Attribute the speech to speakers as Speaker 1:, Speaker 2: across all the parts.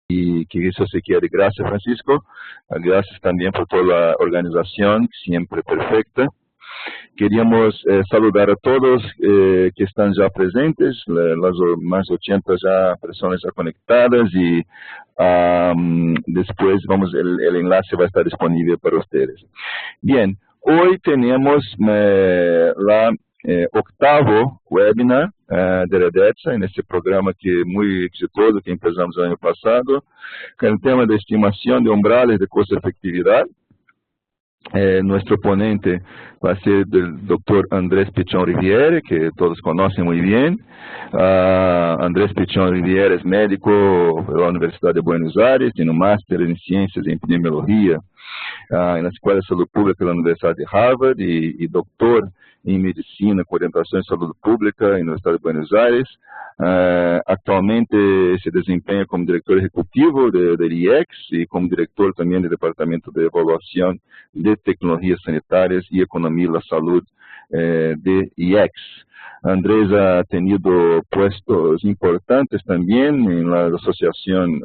Speaker 1: y que eso se quiere. Gracias, Francisco. Gracias también por toda la organización, siempre perfecta. Queríamos saludar a todos que están ya presentes, las más de 80 ya personas ya conectadas y después el enlace va a estar disponible para ustedes. Bien, hoy tenemos la octavo webinar de Redetsa, en este programa que muy exitoso que empezamos el año pasado, con el tema de estimación de umbrales de costo-efectividad. Nuestro ponente va a ser el doctor Andrés Pichón Riviere, que todos conocen muy bien. Andrés Pichón Riviere es médico de la Universidad de Buenos Aires, tiene un máster en Ciencias de Epidemiología en la Escuela de Salud Pública de la Universidad de Harvard y doctor en Medicina con orientación en Salud Pública en la Universidad de Buenos Aires. Actualmente se desempeña como director ejecutivo del IEX y como director también del Departamento de Evaluación de Tecnologías Sanitarias y Economía de la Salud de IEX. Andrés ha tenido puestos importantes también en la asociación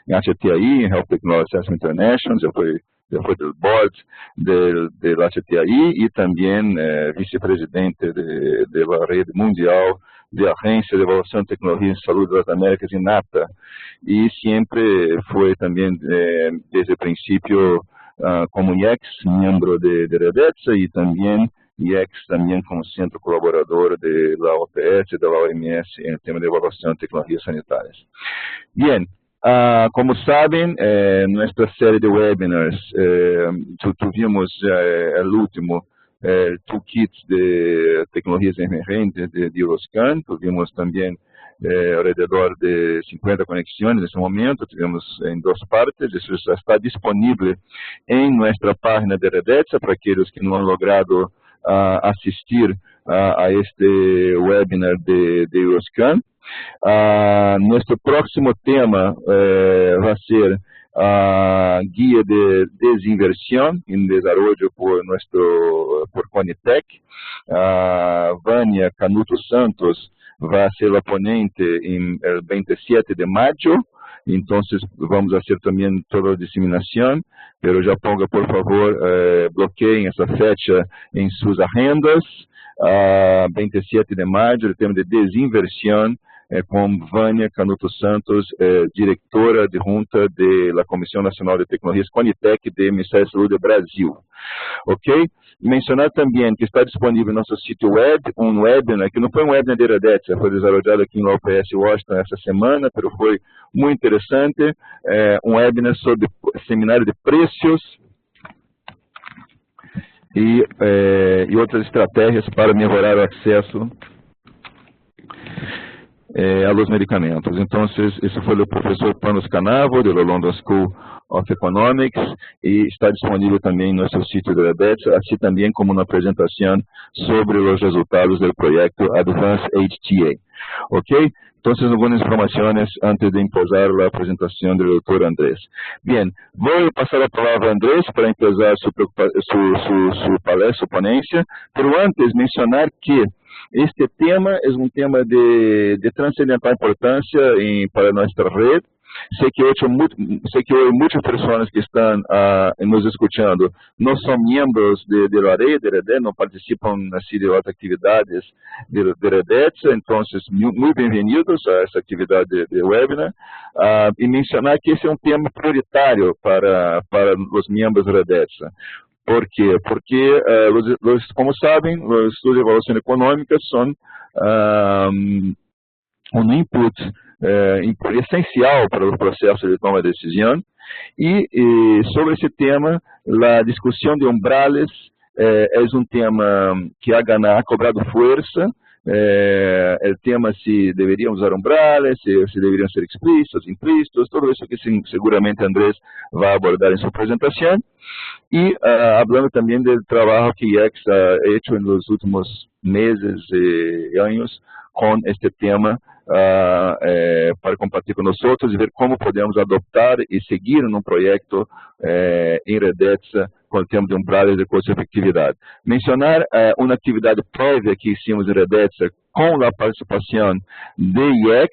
Speaker 1: en HTI, en Health Technology Assessment International, ya fue del board del HTI y también vicepresidente de la Red Mundial de Agencias de Evaluación de Tecnología en Salud de las Américas, INATA, y siempre fue también desde el principio como IEX, miembro de Redetsa, y también IEX también como centro colaborador de la OPS, de la OMS en el tema de evaluación de tecnologías sanitarias. Bien. Como saben, nuestra serie de webinars, tuvimos el último, el toolkit de tecnologías emergentes de Euroscan, tuvimos también alrededor de 50 conexiones en ese momento, tuvimos en dos partes, eso ya está disponible en nuestra página de Redetsa para aquellos que no han logrado asistir a este webinar de Euroscan. Nuestro próximo tema va a ser guía de desinversión en desarrollo por Conitec. Vania Canuto Santos va a ser la ponente en el 27 de mayo. Entonces vamos a hacer también toda la diseminación, pero ya ponga por favor, bloqueen esa fecha en sus agendas. 27 de mayo, el tema de desinversión, com Vânia Canuto Santos, diretora adjunta de la Comisión Nacional de Tecnologías Conitec de Ministério de Saúde do Brasil. Ok? Mencionar também que está disponível em nosso sítio web um webinar, que não foi um webinar de Redetsa, foi desarrollado aqui no UPS Washington essa semana, mas foi muito interessante, um webinar sobre seminário de preços e outras estratégias para melhorar o acesso a los medicamentos. Então, esse foi o professor Panos Canavo, da London School of Economics, e está disponível também no nosso sítio de Redetsa, assim também como uma apresentação sobre os resultados do projeto Advanced HTA. Ok? Entonces, algunas informaciones antes de empezar la presentación del doctor Andrés. Bien, voy a pasar la palabra a Andrés para empezar su palestra, su ponencia, pero antes mencionar que este tema es un tema de trascendental importancia para nuestra red. Sei que hoy muchas personas que están nos escuchando no son miembros de la red, de Redetsa, no participan así de las actividades de Redetsa, entonces muy bienvenidos a esta actividad de webinar, y mencionar que ese es un tema prioritario para los miembros de Redetsa. ¿Por qué? Porque, como saben, los estudios de evaluación económica son un input essencial para o processo de toma de decisão e sobre esse tema, a discussão de umbrales é um tema que ha cobrado força, o tema se deveriam usar umbrales, se deveriam ser explícitos, implícitos, tudo isso que seguramente Andrés vai abordar em sua apresentação. E falando também do trabalho que IEX ha hecho nos últimos meses e anos com este tema, para compartilhar conosco e ver como podemos adoptar e seguir num projeto em Redetsa com o tema de umbrales de custo-efetividade. Mencionar uma atividade prévia que hicimos em Redetsa com a participação de IEX,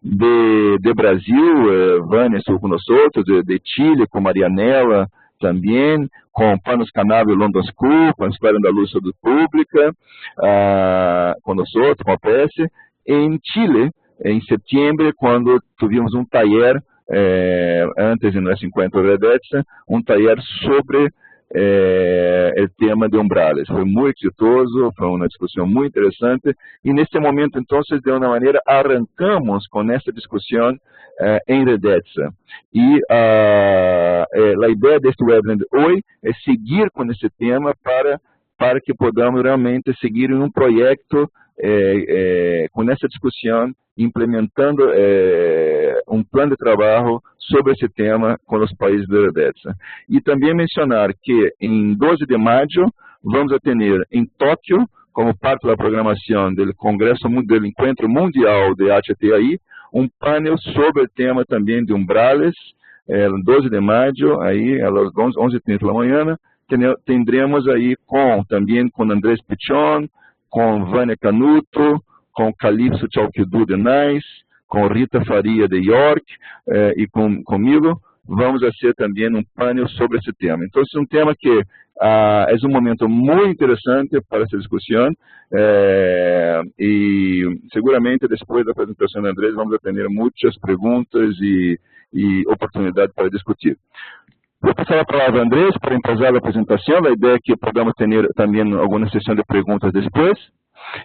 Speaker 1: de Brasil, Vânia estou com nós outros, de Chile, com Marianela também, com Panos Canal e London School, com a Escola Andaluza do Pública, com nós outros, com a PS. Em Chile, em setembro, quando tivemos um taller, antes de nosso encontro de Redetza, um taller sobre o tema de umbrales. Foi muito exitoso, foi uma discussão muito interessante, e neste momento, então, de uma maneira, arrancamos com essa discussão em Redetza. E a ideia deste webinar de hoje é seguir com esse tema para que podamos realmente seguir em um projeto com essa discussão, implementando um plano de trabalho sobre esse tema com os países da Redetza. E também mencionar que em 12 de maio vamos a ter em Tóquio, como parte da programação do Congresso do Encontro Mundial de HTAI, um painel sobre o tema também de umbrales, 12 de maio, aí às 11h30 da manhã, tendremos aí também com Andrés Pichon, com Vânia Canuto, com Calypso Chalkidu de Nice, com Rita Faria de York e comigo, vamos a ser também um painel sobre esse tema. Então, é um tema que é um momento muito interessante para essa discussão e seguramente depois da apresentação de Andrés vamos ter muitas perguntas e oportunidade para discutir. Vou passar a palavra a Andrés para empezar a apresentação. A ideia é que podamos ter também alguma sessão de perguntas depois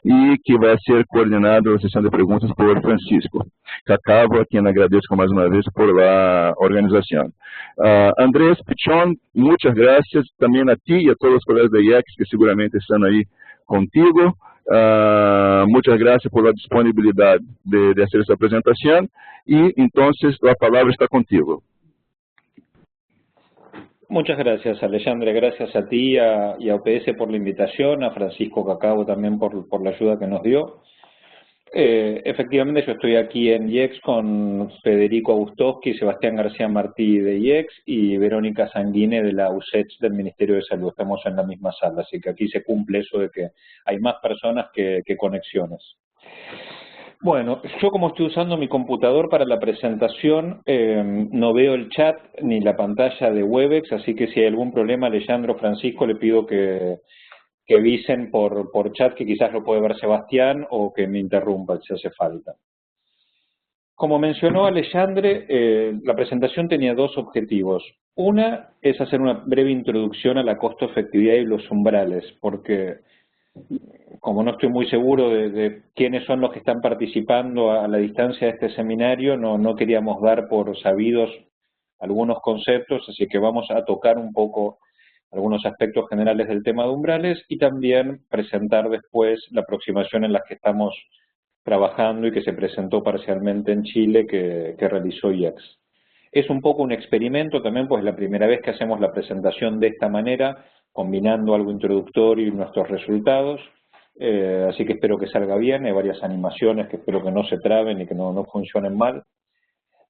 Speaker 1: e que vai ser coordenado a sessão de perguntas por Francisco Cacavo, a quem agradeço mais uma vez por a organização. Andrés Pichon, muitas graças também a ti e a todos os colegas da IEX que seguramente estão aí contigo. Muitas graças por a disponibilidade de fazer essa apresentação e, então, a palavra está contigo.
Speaker 2: Muchas gracias, Alexandre. Gracias a ti y a UPS por la invitación, a Francisco Cacavo también por la ayuda que nos dio. Efectivamente, yo estoy aquí en IEX con Federico Augustowski, Sebastián García Martí de IEX y Verónica Sanguine de la USECH del Ministerio de Salud. Estamos en la misma sala, así que aquí se cumple eso de que hay más personas que conexiones. Bueno, yo como estoy usando mi computador para la presentación, no veo el chat ni la pantalla de Webex, así que si hay algún problema, Alejandro, Francisco, le pido que avisen por chat, que quizás lo puede ver Sebastián, o que me interrumpa si hace falta. Como mencionó Alexandre, la presentación tenía dos objetivos. Una es hacer una breve introducción a la costo-efectividad y los umbrales, porque como no estoy muy seguro de quiénes son los que están participando a la distancia de este seminario, no queríamos dar por sabidos algunos conceptos, así que vamos a tocar un poco algunos aspectos generales del tema de umbrales y también presentar después la aproximación en la que estamos trabajando y que se presentó parcialmente en Chile que realizó IEX. Es un poco un experimento también, pues es la primera vez que hacemos la presentación de esta manera, combinando algo introductorio y nuestros resultados, así que espero que salga bien. Hay varias animaciones que espero que no se traben y que no funcionen mal.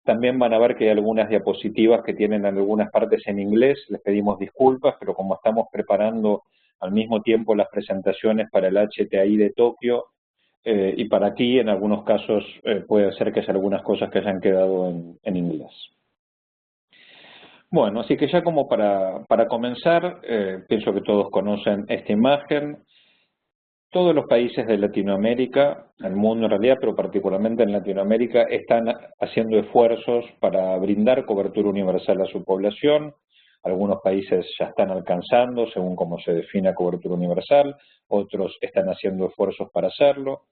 Speaker 2: También van a ver que hay algunas diapositivas que tienen algunas partes en inglés, les pedimos disculpas, pero como estamos preparando al mismo tiempo las presentaciones para el HTAI de Tokio y para aquí, en algunos casos puede ser que haya algunas cosas que hayan quedado en inglés. Bueno, así que ya como para comenzar, pienso que todos conocen esta imagen. Todos los países de Latinoamérica, el mundo en realidad, pero particularmente en Latinoamérica, están haciendo esfuerzos para brindar cobertura universal a su población. Algunos países ya están alcanzando, según cómo se define cobertura universal, otros están haciendo esfuerzos para hacerlo.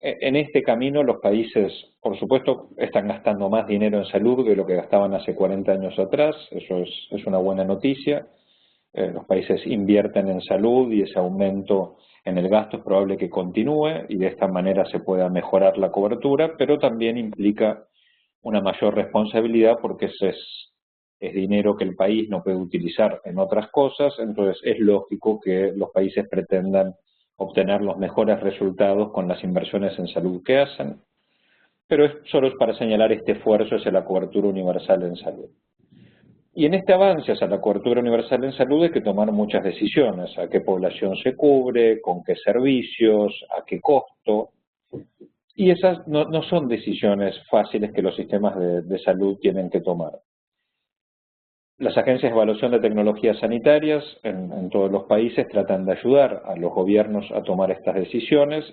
Speaker 2: En este camino los países, por supuesto, están gastando más dinero en salud de lo que gastaban hace 40 años atrás, eso es una buena noticia. Los países invierten en salud y ese aumento en el gasto es probable que continúe y de esta manera se pueda mejorar la cobertura, pero también implica una mayor responsabilidad porque ese es dinero que el país no puede utilizar en otras cosas, entonces es lógico que los países pretendan obtener los mejores resultados con las inversiones en salud que hacen, pero solo es para señalar este esfuerzo hacia la cobertura universal en salud. Y en este avance hacia la cobertura universal en salud hay que tomar muchas decisiones, a qué población se cubre, con qué servicios, a qué costo. Y esas no son decisiones fáciles que los sistemas de salud tienen que tomar. Las agencias de evaluación de tecnologías sanitarias en todos los países tratan de ayudar a los gobiernos a tomar estas decisiones,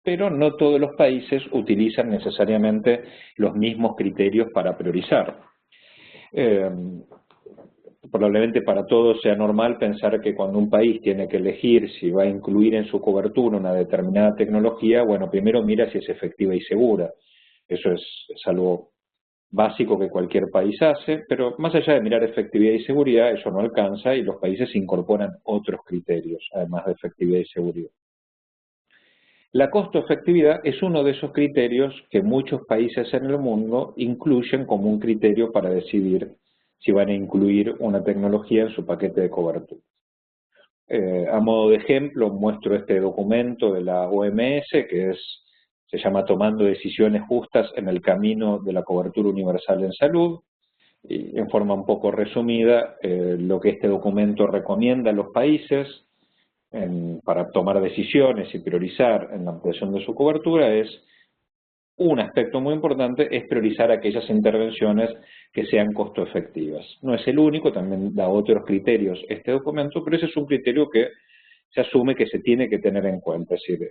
Speaker 2: pero no todos los países utilizan necesariamente los mismos criterios para priorizar. Probablemente para todos sea normal pensar que cuando un país tiene que elegir si va a incluir en su cobertura una determinada tecnología, bueno, primero mira si es efectiva y segura. Eso es algo básico que cualquier país hace, pero más allá de mirar efectividad y seguridad, eso no alcanza y los países incorporan otros criterios, además de efectividad y seguridad. La costo-efectividad es uno de esos criterios que muchos países en el mundo incluyen como un criterio para decidir si van a incluir una tecnología en su paquete de cobertura. A modo de ejemplo, muestro este documento de la OMS, que se llama Tomando decisiones justas en el camino de la cobertura universal en salud. Y en forma un poco resumida, lo que este documento recomienda a los países para tomar decisiones y priorizar en la ampliación de su cobertura es, un aspecto muy importante es priorizar aquellas intervenciones que sean costo efectivas. No es el único, también da otros criterios este documento, pero ese es un criterio que se asume que se tiene que tener en cuenta. Es decir,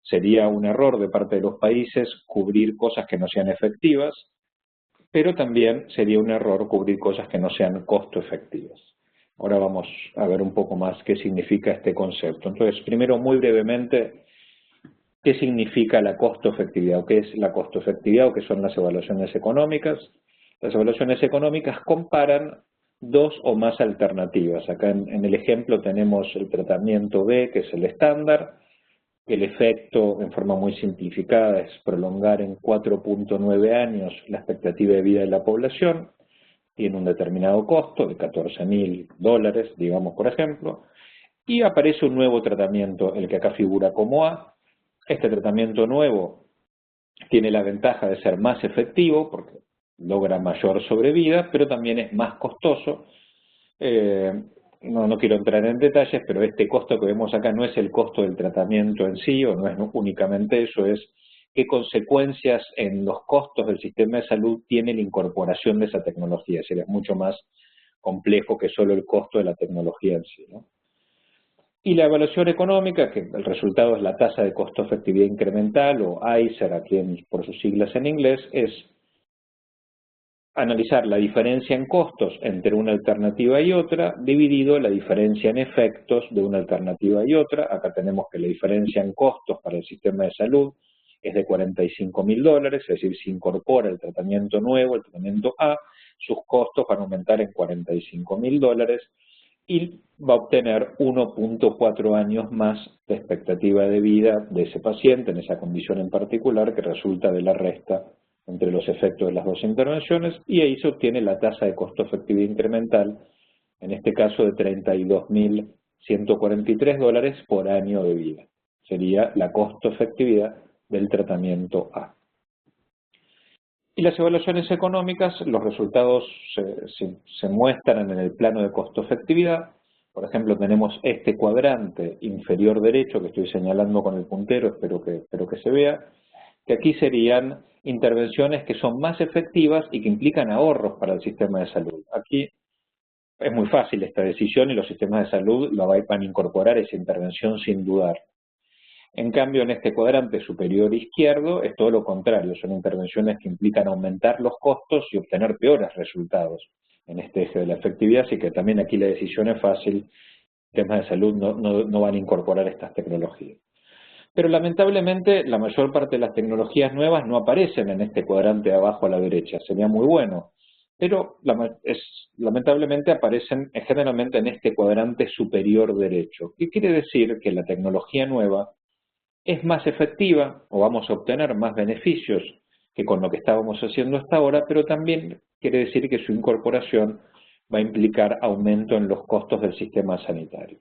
Speaker 2: sería un error de parte de los países cubrir cosas que no sean efectivas, pero también sería un error cubrir cosas que no sean costo efectivas. Ahora vamos a ver un poco más qué significa este concepto. Entonces, primero, muy brevemente, ¿qué significa la costo-efectividad? ¿O qué es la costo-efectividad? ¿O qué son las evaluaciones económicas? Las evaluaciones económicas comparan dos o más alternativas. Acá en el ejemplo tenemos el tratamiento B, que es el estándar. El efecto, en forma muy simplificada, es prolongar en 4.9 años la expectativa de vida de la población. Tiene un determinado costo de $14.000, digamos, por ejemplo. Y aparece un nuevo tratamiento, el que acá figura como A. Este tratamiento nuevo tiene la ventaja de ser más efectivo porque logra mayor sobrevida, pero también es más costoso. No quiero entrar en detalles, pero este costo que vemos acá no es el costo del tratamiento en sí, o no es únicamente eso, es qué consecuencias en los costos del sistema de salud tiene la incorporación de esa tecnología. Es decir, es mucho más complejo que solo el costo de la tecnología en sí, ¿no? Y la evaluación económica, que el resultado es la tasa de costo-efectividad incremental, o ICER, aquí por sus siglas en inglés, es analizar la diferencia en costos entre una alternativa y otra, dividido la diferencia en efectos de una alternativa y otra. Acá tenemos que la diferencia en costos para el sistema de salud es de $45.000, es decir, si incorpora el tratamiento nuevo, el tratamiento A, sus costos van a aumentar en $45.000, y va a obtener 1.4 años más de expectativa de vida de ese paciente, en esa condición en particular, que resulta de la resta entre los efectos de las dos intervenciones, y ahí se obtiene la tasa de costo-efectividad incremental, en este caso de $32.143 por año de vida. Sería la costo-efectividad del tratamiento A. Y las evaluaciones económicas, los resultados se muestran en el plano de costo-efectividad. Por ejemplo, tenemos este cuadrante inferior derecho que estoy señalando con el puntero, espero que se vea, que aquí serían intervenciones que son más efectivas y que implican ahorros para el sistema de salud. Aquí es muy fácil esta decisión y los sistemas de salud van a incorporar esa intervención sin dudar. En cambio, en este cuadrante superior izquierdo es todo lo contrario, son intervenciones que implican aumentar los costos y obtener peores resultados en este eje de la efectividad, así que también aquí la decisión es fácil, sistemas de salud no van a incorporar estas tecnologías. Pero lamentablemente la mayor parte de las tecnologías nuevas no aparecen en este cuadrante de abajo a la derecha, sería muy bueno, pero lamentablemente aparecen generalmente en este cuadrante superior derecho. ¿Qué quiere decir? Que la tecnología nueva es más efectiva o vamos a obtener más beneficios que con lo que estábamos haciendo hasta ahora, pero también quiere decir que su incorporación va a implicar aumento en los costos del sistema sanitario.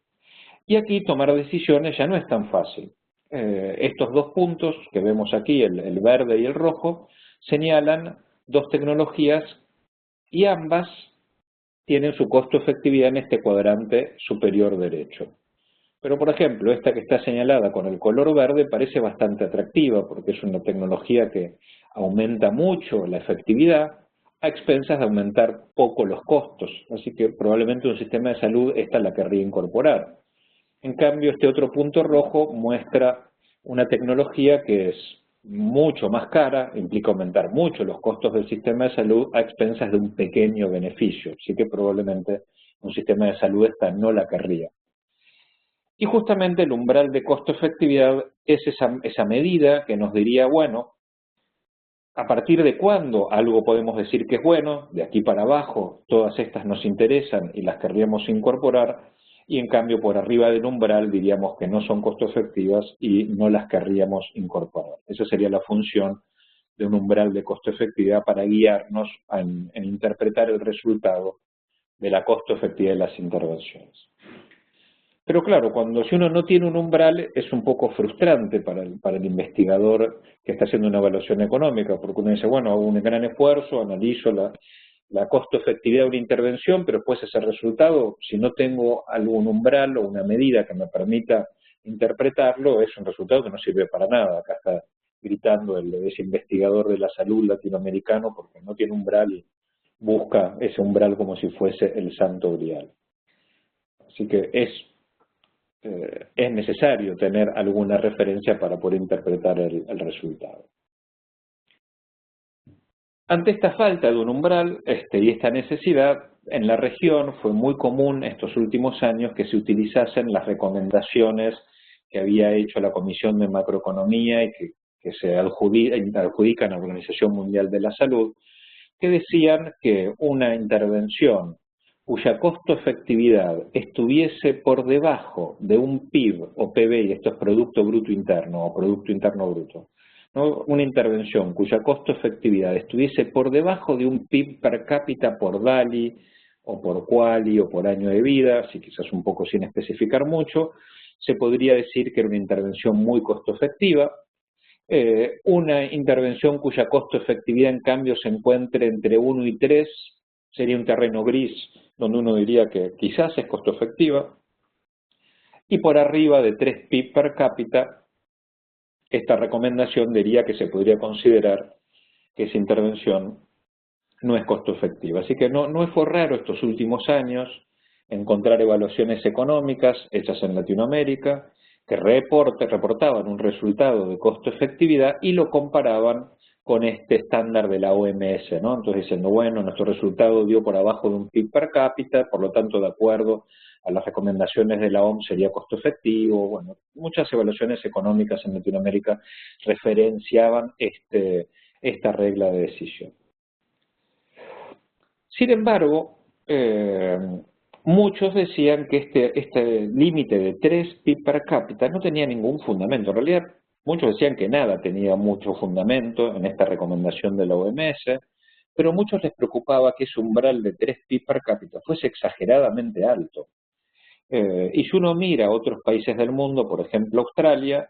Speaker 2: Y aquí tomar decisiones ya no es tan fácil. Estos dos puntos que vemos aquí, el verde y el rojo, señalan dos tecnologías y ambas tienen su costo-efectividad en este cuadrante superior derecho. Pero, por ejemplo, esta que está señalada con el color verde parece bastante atractiva porque es una tecnología que aumenta mucho la efectividad a expensas de aumentar poco los costos. Así que probablemente un sistema de salud esta la querría incorporar. En cambio, este otro punto rojo muestra una tecnología que es mucho más cara, implica aumentar mucho los costos del sistema de salud a expensas de un pequeño beneficio. Así que probablemente un sistema de salud esta no la querría. Y justamente el umbral de costo-efectividad es esa medida que nos diría, bueno, ¿a partir de cuándo algo podemos decir que es bueno? De aquí para abajo, todas estas nos interesan y las querríamos incorporar, y en cambio por arriba del umbral diríamos que no son costo-efectivas y no las querríamos incorporar. Esa sería la función de un umbral de costo-efectividad para guiarnos en interpretar el resultado de la costo-efectividad de las intervenciones. Pero claro, si uno no tiene un umbral es un poco frustrante para el investigador que está haciendo una evaluación económica, porque uno dice, bueno, hago un gran esfuerzo, analizo la costo-efectividad de una intervención, pero después ese resultado, si no tengo algún umbral o una medida que me permita interpretarlo, es un resultado que no sirve para nada. Acá está gritando ese investigador de la salud latinoamericano porque no tiene umbral y busca ese umbral como si fuese el santo grial. Así que es necesario tener alguna referencia para poder interpretar el resultado. Ante esta falta de un umbral y esta necesidad, en la región fue muy común estos últimos años que se utilizasen las recomendaciones que había hecho la Comisión de Macroeconomía y que se adjudican a la Organización Mundial de la Salud, que decían que una intervención cuya costo-efectividad estuviese por debajo de un PIB o PBI, esto es Producto Bruto Interno o Producto Interno Bruto, ¿no? Una intervención cuya costo-efectividad estuviese por debajo de un PIB per cápita por DALI o por QALY o por año de vida, así quizás un poco sin especificar mucho, se podría decir que era una intervención muy costo-efectiva. Una intervención cuya costo-efectividad en cambio se encuentre entre 1 y 3 sería un terreno gris donde uno diría que quizás es costo-efectiva, y por arriba de 3 PIB per cápita, esta recomendación diría que se podría considerar que esa intervención no es costo-efectiva. Así que no fue raro estos últimos años encontrar evaluaciones económicas hechas en Latinoamérica que reportaban un resultado de costo-efectividad y lo comparaban con este estándar de la OMS, ¿no? Entonces diciendo, bueno, nuestro resultado dio por abajo de un PIB per cápita, por lo tanto, de acuerdo a las recomendaciones de la OMS sería costo efectivo. Bueno, muchas evaluaciones económicas en Latinoamérica referenciaban esta regla de decisión. Sin embargo, muchos decían que este límite de 3 PIB per cápita no tenía ningún fundamento. En realidad, muchos decían que nada tenía mucho fundamento en esta recomendación de la OMS, pero a muchos les preocupaba que ese umbral de 3 PIB per cápita fuese exageradamente alto. Y si uno mira a otros países del mundo, por ejemplo Australia,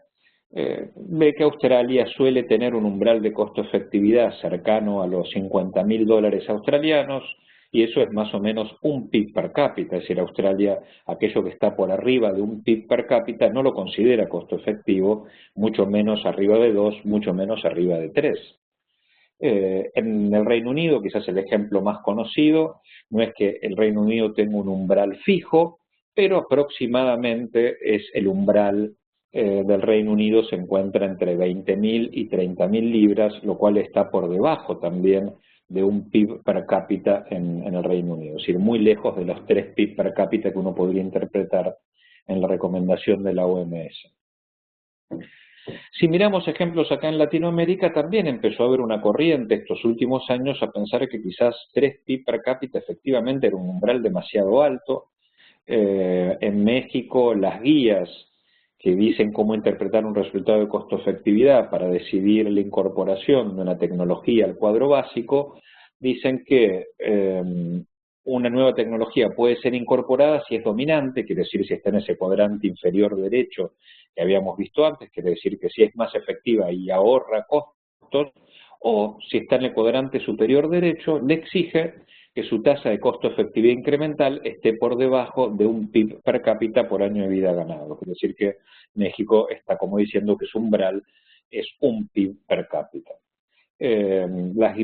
Speaker 2: ve que Australia suele tener un umbral de costo-efectividad cercano a los $50.000 australianos, y eso es más o menos un PIB per cápita, es decir, Australia, aquello que está por arriba de un PIB per cápita, no lo considera costo efectivo, mucho menos arriba de 2, mucho menos arriba de 3. En el Reino Unido, quizás el ejemplo más conocido, no es que el Reino Unido tenga un umbral fijo, pero aproximadamente es el umbral del Reino Unido se encuentra entre 20.000 y 30.000 libras, lo cual está por debajo también de un PIB per cápita en el Reino Unido, es decir, muy lejos de los 3 PIB per cápita que uno podría interpretar en la recomendación de la OMS. Si miramos ejemplos acá en Latinoamérica, también empezó a haber una corriente estos últimos años a pensar que quizás 3 PIB per cápita efectivamente era un umbral demasiado alto. En México, las guías que dicen cómo interpretar un resultado de costo-efectividad para decidir la incorporación de una tecnología al cuadro básico, dicen que una nueva tecnología puede ser incorporada si es dominante, quiere decir si está en ese cuadrante inferior derecho que habíamos visto antes, quiere decir que si es más efectiva y ahorra costos, o si está en el cuadrante superior derecho, le exige que su tasa de costo-efectividad incremental esté por debajo de un PIB per cápita por año de vida ganado. Es decir, que México está como diciendo que su umbral es un PIB per cápita.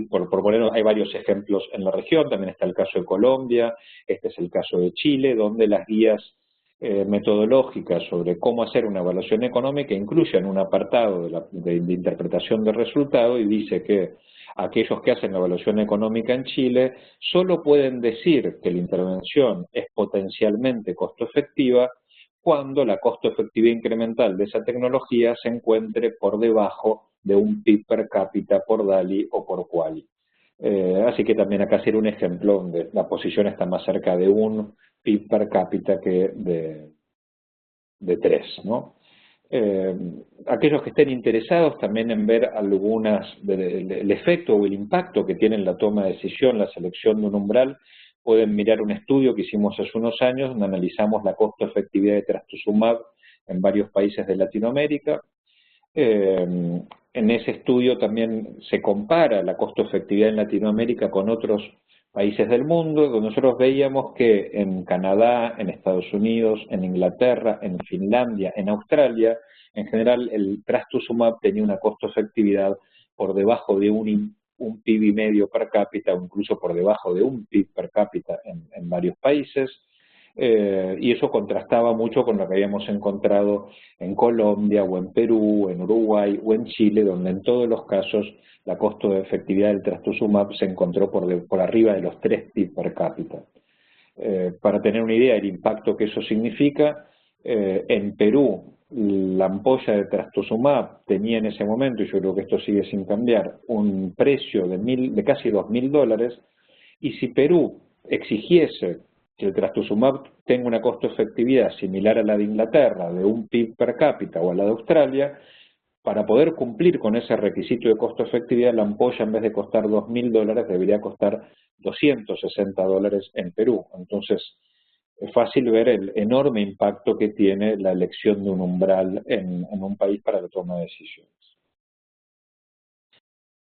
Speaker 2: Por poner, hay varios ejemplos en la región, también está el caso de Colombia, este es el caso de Chile, donde las guías metodológicas sobre cómo hacer una evaluación económica incluyen un apartado de interpretación de resultado y dice que aquellos que hacen la evaluación económica en Chile solo pueden decir que la intervención es potencialmente costo efectiva cuando la costo efectividad incremental de esa tecnología se encuentre por debajo de un PIB per cápita por DALI o por QALY. Así que también acá sería un ejemplo donde la posición está más cerca de un PIB per cápita que de 3, ¿no? Aquellos que estén interesados también en ver el efecto o el impacto que tiene en la toma de decisión la selección de un umbral, pueden mirar un estudio que hicimos hace unos años donde analizamos la costo-efectividad de trastuzumab en varios países de Latinoamérica. En ese estudio también se compara la costo-efectividad en Latinoamérica con otros países del mundo, donde nosotros veíamos que en Canadá, en Estados Unidos, en Inglaterra, en Finlandia, en Australia, en general el trastuzumab tenía una costo-efectividad por debajo de un PIB y medio per cápita o incluso por debajo de un PIB per cápita en varios países. Y eso contrastaba mucho con lo que habíamos encontrado en Colombia o en Perú, en Uruguay o en Chile, donde en todos los casos la costo de efectividad del trastuzumab se encontró por arriba de los 3 PIB per cápita. Para tener una idea del impacto que eso significa, en Perú la ampolla de trastuzumab tenía en ese momento, y yo creo que esto sigue sin cambiar, un precio de casi $2.000, y si Perú exigiese que el trastuzumab tenga una costo-efectividad similar a la de Inglaterra, de un PIB per cápita o a la de Australia, para poder cumplir con ese requisito de costo-efectividad, la ampolla en vez de costar $2.000 debería costar $260 en Perú. Entonces, es fácil ver el enorme impacto que tiene la elección de un umbral en un país para la toma de decisiones.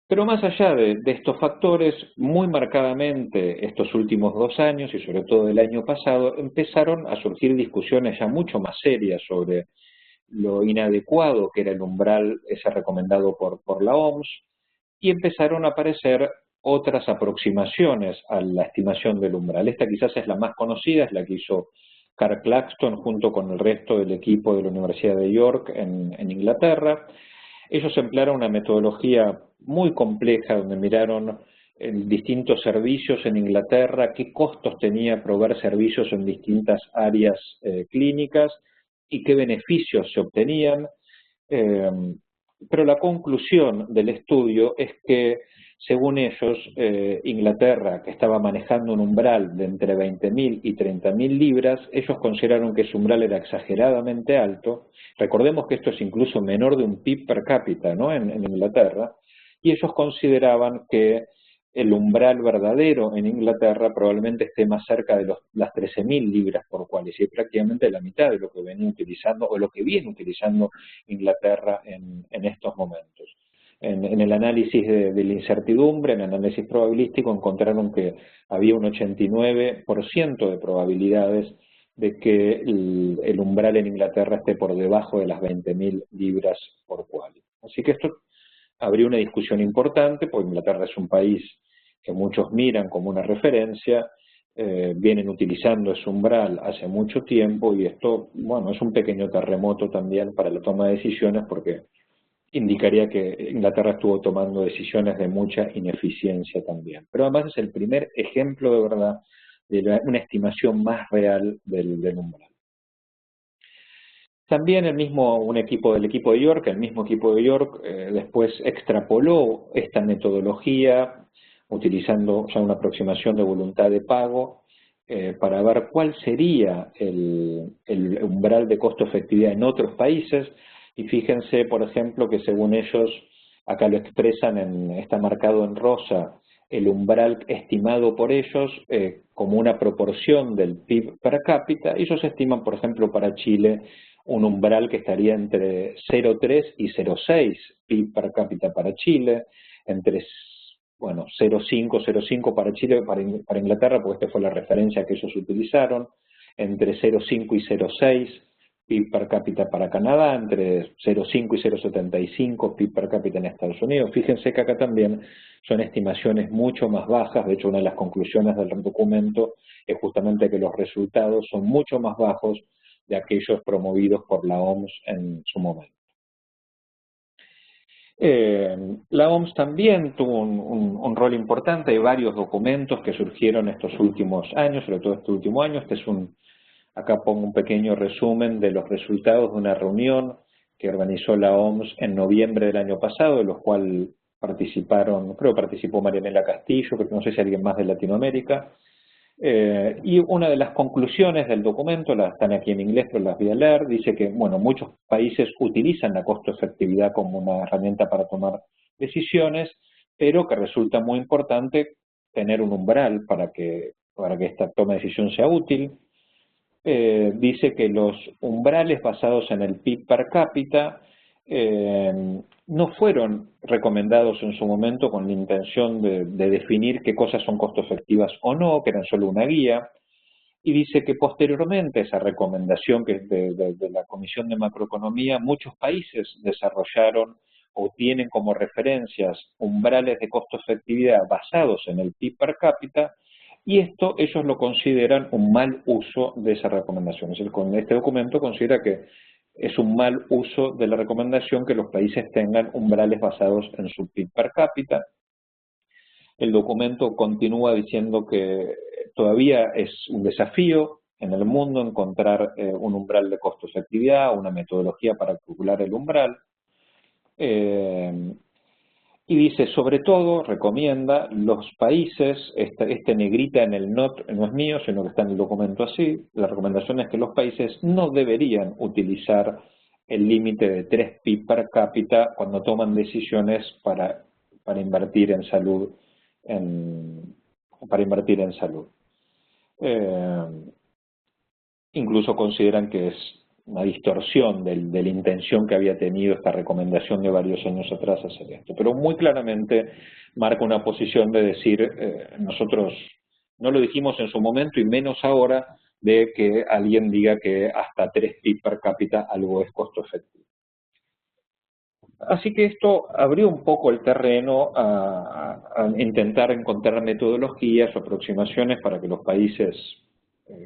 Speaker 2: Pero más allá de estos factores, muy marcadamente estos últimos 2 años y sobre todo el año pasado, empezaron a surgir discusiones ya mucho más serias sobre lo inadecuado que era el umbral ese recomendado por la OMS, y empezaron a aparecer otras aproximaciones a la estimación del umbral. Esta quizás es la más conocida, es la que hizo Carl Claxton junto con el resto del equipo de la Universidad de York en Inglaterra. Ellos emplearon una metodología muy compleja donde miraron en distintos servicios en Inglaterra qué costos tenía proveer servicios en distintas áreas clínicas y qué beneficios se obtenían. Pero la conclusión del estudio es que, según ellos, Inglaterra, que estaba manejando un umbral de entre 20.000 y 30.000 libras, ellos consideraron que ese umbral era exageradamente alto. Recordemos que esto es incluso menor de un PIB per cápita, ¿no?, en Inglaterra, y ellos consideraban que el umbral verdadero en Inglaterra probablemente esté más cerca de las 13.000 libras por cual, es decir, prácticamente la mitad de lo que venía utilizando o lo que viene utilizando Inglaterra en estos momentos. En el análisis de la incertidumbre, en el análisis probabilístico, encontraron que había un 89% de probabilidades de que el umbral en Inglaterra esté por debajo de las 20.000 libras por cual. Así que esto abrió una discusión importante, porque Inglaterra es un país que muchos miran como una referencia, vienen utilizando ese umbral hace mucho tiempo, y esto, bueno, es un pequeño terremoto también para la toma de decisiones, porque indicaría que Inglaterra estuvo tomando decisiones de mucha ineficiencia también. Pero además es el primer ejemplo de verdad de una estimación más real del umbral. También el mismo equipo de York, el mismo equipo de York después extrapoló esta metodología utilizando ya una aproximación de voluntad de pago para ver cuál sería el umbral de costo-efectividad en otros países. Y fíjense, por ejemplo, que según ellos, acá lo expresan, está marcado en rosa, el umbral estimado por ellos como una proporción del PIB per cápita. Ellos estiman, por ejemplo, para Chile, un umbral que estaría entre 0,3 y 0,6 PIB per cápita para Chile, entre bueno, 0,5 para Chile, para Inglaterra, porque esta fue la referencia que ellos utilizaron, entre 0,5 y 0,6 PIB per cápita para Canadá, entre 0,5 y 0,75 PIB per cápita en Estados Unidos. Fíjense que acá también son estimaciones mucho más bajas. De hecho, una de las conclusiones del documento es justamente que los resultados son mucho más bajos de aquellos promovidos por la OMS en su momento. La OMS también tuvo un rol importante. Hay varios documentos que surgieron estos últimos años, sobre todo este último año. Acá pongo un pequeño resumen de los resultados de una reunión que organizó la OMS en noviembre del año pasado, de los cuales participaron, creo que participó Marianela Castillo, que no sé si alguien más de Latinoamérica. Y una de las conclusiones del documento, están aquí en inglés pero las voy a leer, dice que bueno, muchos países utilizan la costo-efectividad como una herramienta para tomar decisiones, pero que resulta muy importante tener un umbral para que esta toma de decisión sea útil. Dice que los umbrales basados en el PIB per cápita no fueron recomendados en su momento con la intención de definir qué cosas son costo efectivas o no, que eran solo una guía, y dice que posteriormente esa recomendación que es de la Comisión de Macroeconomía, muchos países desarrollaron o tienen como referencias umbrales de costo efectividad basados en el PIB per cápita, y esto ellos lo consideran un mal uso de esa recomendación. Es decir, con este documento considera que es un mal uso de la recomendación que los países tengan umbrales basados en su PIB per cápita. El documento continúa diciendo que todavía es un desafío en el mundo encontrar un umbral de costo efectividad, una metodología para calcular el umbral. Y dice, sobre todo, recomienda los países, este negrita en el note no es mío, sino que está en el documento así, la recomendación es que los países no deberían utilizar el límite de 3 PIB per cápita cuando toman decisiones para invertir en salud. Incluso consideran que es una distorsión de la intención que había tenido esta recomendación de varios años atrás hacer esto. Pero muy claramente marca una posición de decir, nosotros no lo dijimos en su momento y menos ahora de que alguien diga que hasta 3 PIB per cápita algo es costo efectivo. Así que esto abrió un poco el terreno a intentar encontrar metodologías o aproximaciones para que los países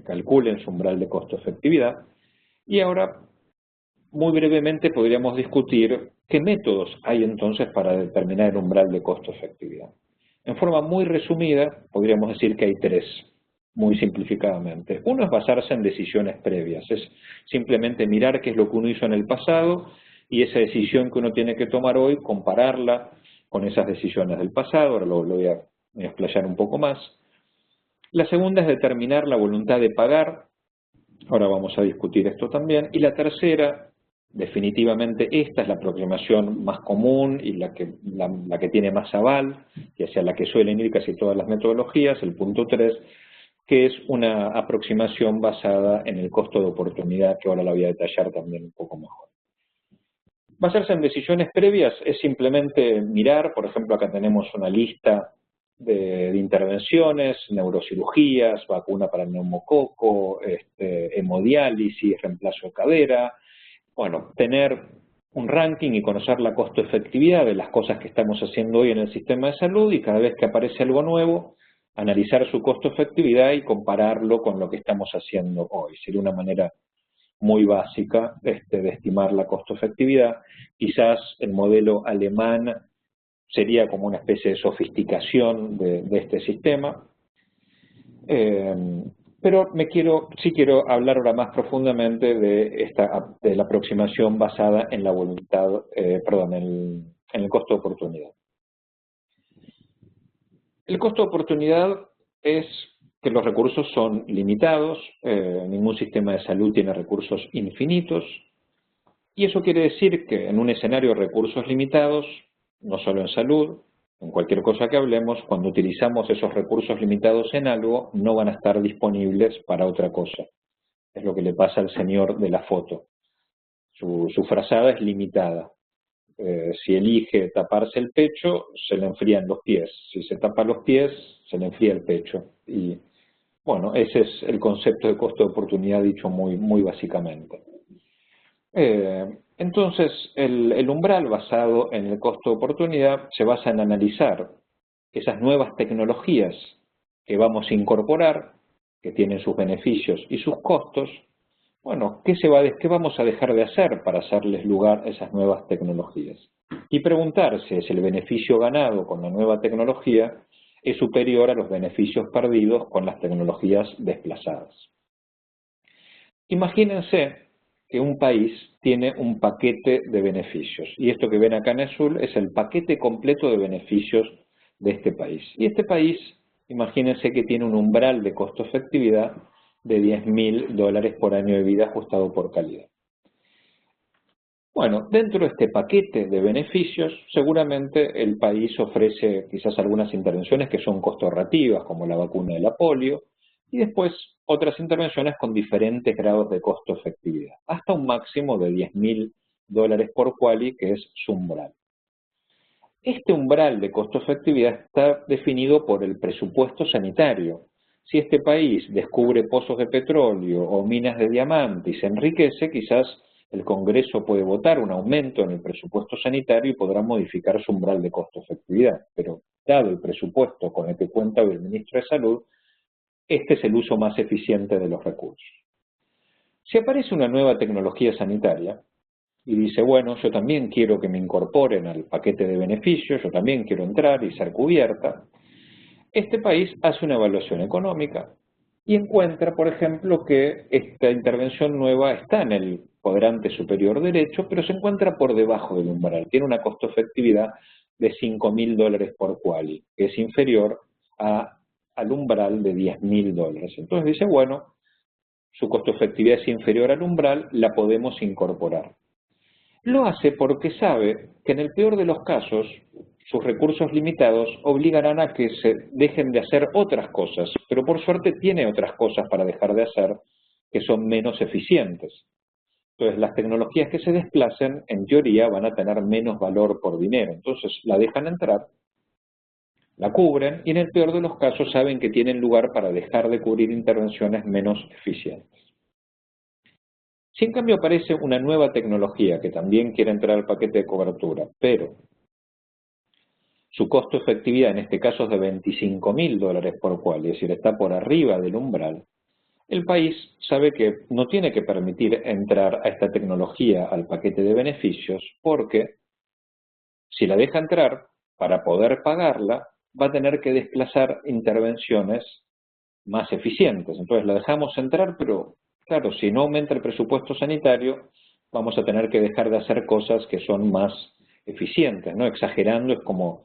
Speaker 2: calculen su umbral de costo efectividad. Y ahora, muy brevemente, podríamos discutir qué métodos hay entonces para determinar el umbral de costo-efectividad. En forma muy resumida, podríamos decir que hay 3, muy simplificadamente. Uno es basarse en decisiones previas, es simplemente mirar qué es lo que uno hizo en el pasado y esa decisión que uno tiene que tomar hoy, compararla con esas decisiones del pasado. Ahora lo voy a explayar un poco más. La segunda es determinar la voluntad de pagar. Ahora vamos a discutir esto también. Y la tercera, definitivamente esta es la aproximación más común y la que tiene más aval, y hacia la que suelen ir casi todas las metodologías, el punto 3, que es una aproximación basada en el costo de oportunidad, que ahora la voy a detallar también un poco mejor. Basarse en decisiones previas es simplemente mirar, por ejemplo, acá tenemos una lista de intervenciones, neurocirugías, vacuna para el neumococo, hemodiálisis, reemplazo de cadera. Bueno, tener un ranking y conocer la costo-efectividad de las cosas que estamos haciendo hoy en el sistema de salud, y cada vez que aparece algo nuevo, analizar su costo-efectividad y compararlo con lo que estamos haciendo hoy. Sería una manera muy básica de estimar la costo-efectividad. Quizás el modelo alemán sería como una especie de sofisticación de este sistema. Pero sí quiero hablar ahora más profundamente de la aproximación basada en la voluntad, en el costo de oportunidad. El costo de oportunidad es que los recursos son limitados, ningún sistema de salud tiene recursos infinitos, y eso quiere decir que en un escenario de recursos limitados, no solo en salud, en cualquier cosa que hablemos, cuando utilizamos esos recursos limitados en algo, no van a estar disponibles para otra cosa. Es lo que le pasa al señor de la foto. Su frazada es limitada. Si elige taparse el pecho, se le enfrían los pies. Si se tapa los pies, se le enfría el pecho. Y bueno, ese es el concepto de costo de oportunidad dicho muy básicamente. Entonces, el umbral basado en el costo de oportunidad se basa en analizar esas nuevas tecnologías que vamos a incorporar, que tienen sus beneficios y sus costos. Bueno, ¿qué vamos a dejar de hacer para hacerles lugar a esas nuevas tecnologías? Y preguntarse si el beneficio ganado con la nueva tecnología es superior a los beneficios perdidos con las tecnologías desplazadas. Imagínense que un país tiene un paquete de beneficios, y esto que ven acá en azul es el paquete completo de beneficios de este país. Y este país, imagínense que tiene un umbral de costo-efectividad de $10.000 por año de vida ajustado por calidad. Bueno, dentro de este paquete de beneficios, seguramente el país ofrece quizás algunas intervenciones que son costo-ahorrativas, como la vacuna de la polio, y después otras intervenciones con diferentes grados de costo-efectividad, hasta un máximo de $10.000 por quali, que es su umbral. Este umbral de costo-efectividad está definido por el presupuesto sanitario. Si este país descubre pozos de petróleo o minas de diamante y se enriquece, quizás el Congreso puede votar un aumento en el presupuesto sanitario y podrá modificar su umbral de costo-efectividad. Pero dado el presupuesto con el que cuenta hoy el Ministro de Salud, este es el uso más eficiente de los recursos. Si aparece una nueva tecnología sanitaria y dice, bueno, yo también quiero que me incorporen al paquete de beneficios, yo también quiero entrar y ser cubierta, este país hace una evaluación económica y encuentra, por ejemplo, que esta intervención nueva está en el cuadrante superior derecho, pero se encuentra por debajo del umbral. Tiene una costo-efectividad de $5.000 por quali, que es inferior al umbral de $10.000. Entonces dice, bueno, su costo-efectividad es inferior al umbral, la podemos incorporar. Lo hace porque sabe que en el peor de los casos, sus recursos limitados obligarán a que se dejen de hacer otras cosas, pero por suerte tiene otras cosas para dejar de hacer que son menos eficientes. Entonces, las tecnologías que se desplacen, en teoría, van a tener menos valor por dinero. Entonces, la dejan entrar, la cubren y en el peor de los casos saben que tienen lugar para dejar de cubrir intervenciones menos eficientes. Si en cambio aparece una nueva tecnología que también quiere entrar al paquete de cobertura, pero su costo-efectividad en este caso es de $25.000 por quali, es decir, está por arriba del umbral, el país sabe que no tiene que permitir entrar a esta tecnología al paquete de beneficios porque si la deja entrar, para poder pagarla, va a tener que desplazar intervenciones más eficientes. Entonces la dejamos entrar, pero claro, si no aumenta el presupuesto sanitario, vamos a tener que dejar de hacer cosas que son más eficientes, ¿no? Exagerando es como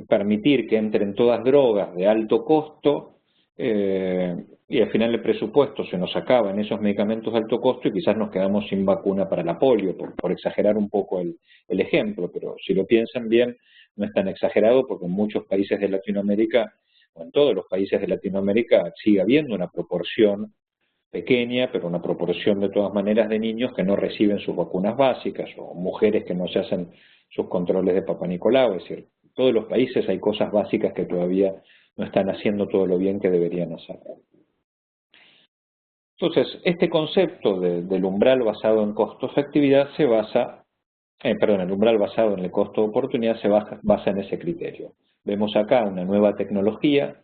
Speaker 2: permitir que entren todas drogas de alto costo y al final el presupuesto se nos acaba en esos medicamentos de alto costo y quizás nos quedamos sin vacuna para la polio, por exagerar un poco el ejemplo, pero si lo piensan bien, no es tan exagerado porque en muchos países de Latinoamérica, o en todos los países de Latinoamérica, sigue habiendo una proporción pequeña, pero una proporción de todas maneras de niños que no reciben sus vacunas básicas, o mujeres que no se hacen sus controles de Papá Nicolau, es decir, en todos los países hay cosas básicas que todavía no están haciendo todo lo bien que deberían hacer. Entonces, este concepto del umbral basado en costo-efectividad se basa, el umbral basado en el costo de oportunidad se basa en ese criterio. Vemos acá una nueva tecnología,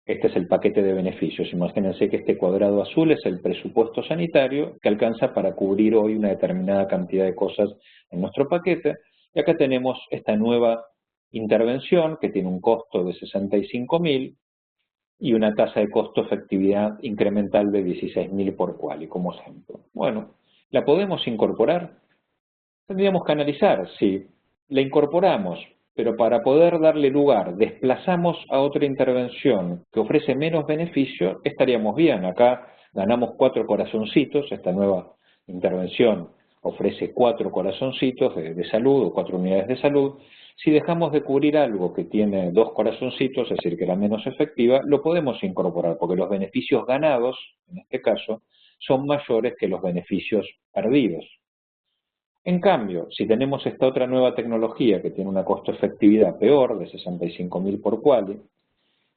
Speaker 2: este es el paquete de beneficios. Imagínense que este cuadrado azul es el presupuesto sanitario que alcanza para cubrir hoy una determinada cantidad de cosas en nuestro paquete. Y acá tenemos esta nueva intervención que tiene un costo de $65.000 y una tasa de costo-efectividad incremental de $16.000 por quali, como ejemplo. Bueno, ¿la podemos incorporar? Tendríamos que analizar si la incorporamos, pero para poder darle lugar desplazamos a otra intervención que ofrece menos beneficio, estaríamos bien. Acá ganamos 4 corazoncitos, esta nueva intervención ofrece 4 corazoncitos de salud o 4 unidades de salud. Si dejamos de cubrir algo que tiene 2 corazoncitos, es decir, que era menos efectiva, lo podemos incorporar porque los beneficios ganados, en este caso, son mayores que los beneficios perdidos. En cambio, si tenemos esta otra nueva tecnología que tiene una costo-efectividad peor, de 65.000 por quali,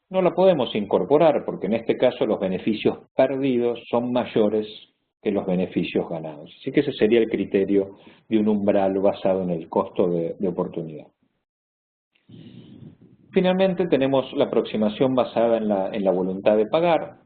Speaker 2: no la podemos incorporar porque en este caso los beneficios perdidos son mayores que los beneficios ganados. Así que ese sería el criterio de un umbral basado en el costo de oportunidad. Finalmente tenemos la aproximación basada en la voluntad de pagar,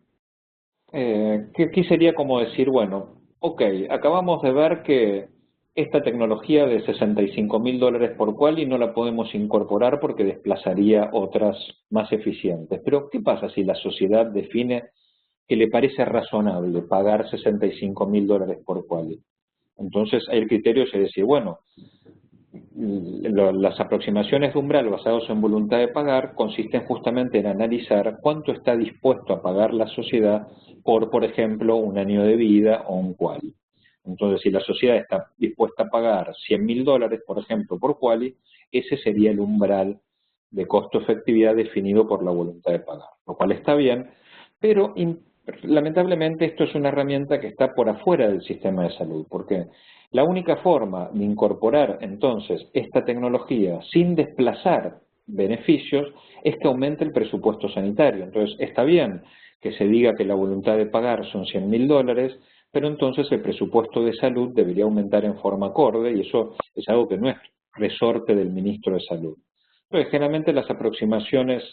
Speaker 2: que aquí sería como decir, bueno, ok, acabamos de ver que esta tecnología de 65.000 dólares por quali no la podemos incorporar porque desplazaría otras más eficientes. Pero, ¿qué pasa si la sociedad define que le parece razonable pagar 65.000 dólares por quali? Entonces, ahí el criterio es decir, bueno, las aproximaciones de umbral basados en voluntad de pagar consisten justamente en analizar cuánto está dispuesto a pagar la sociedad por ejemplo, un año de vida o un quali. Entonces, si la sociedad está dispuesta a pagar 100.000 dólares, por ejemplo, por quali, ese sería el umbral de costo-efectividad definido por la voluntad de pagar, lo cual está bien, pero lamentablemente esto es una herramienta que está por afuera del sistema de salud, porque la única forma de incorporar entonces esta tecnología sin desplazar beneficios es que aumente el presupuesto sanitario. Entonces, está bien que se diga que la voluntad de pagar son 100.000 dólares, pero entonces el presupuesto de salud debería aumentar en forma acorde y eso es algo que no es resorte del ministro de Salud. Entonces, generalmente las aproximaciones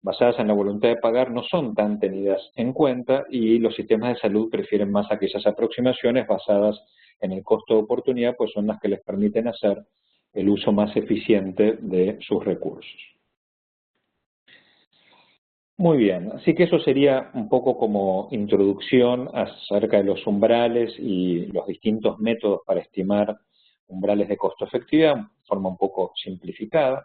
Speaker 2: basadas en la voluntad de pagar no son tan tenidas en cuenta y los sistemas de salud prefieren más aquellas aproximaciones basadas en el costo de oportunidad, pues son las que les permiten hacer el uso más eficiente de sus recursos. Muy bien, así que eso sería un poco como introducción acerca de los umbrales y los distintos métodos para estimar umbrales de costo-efectividad, de forma un poco simplificada.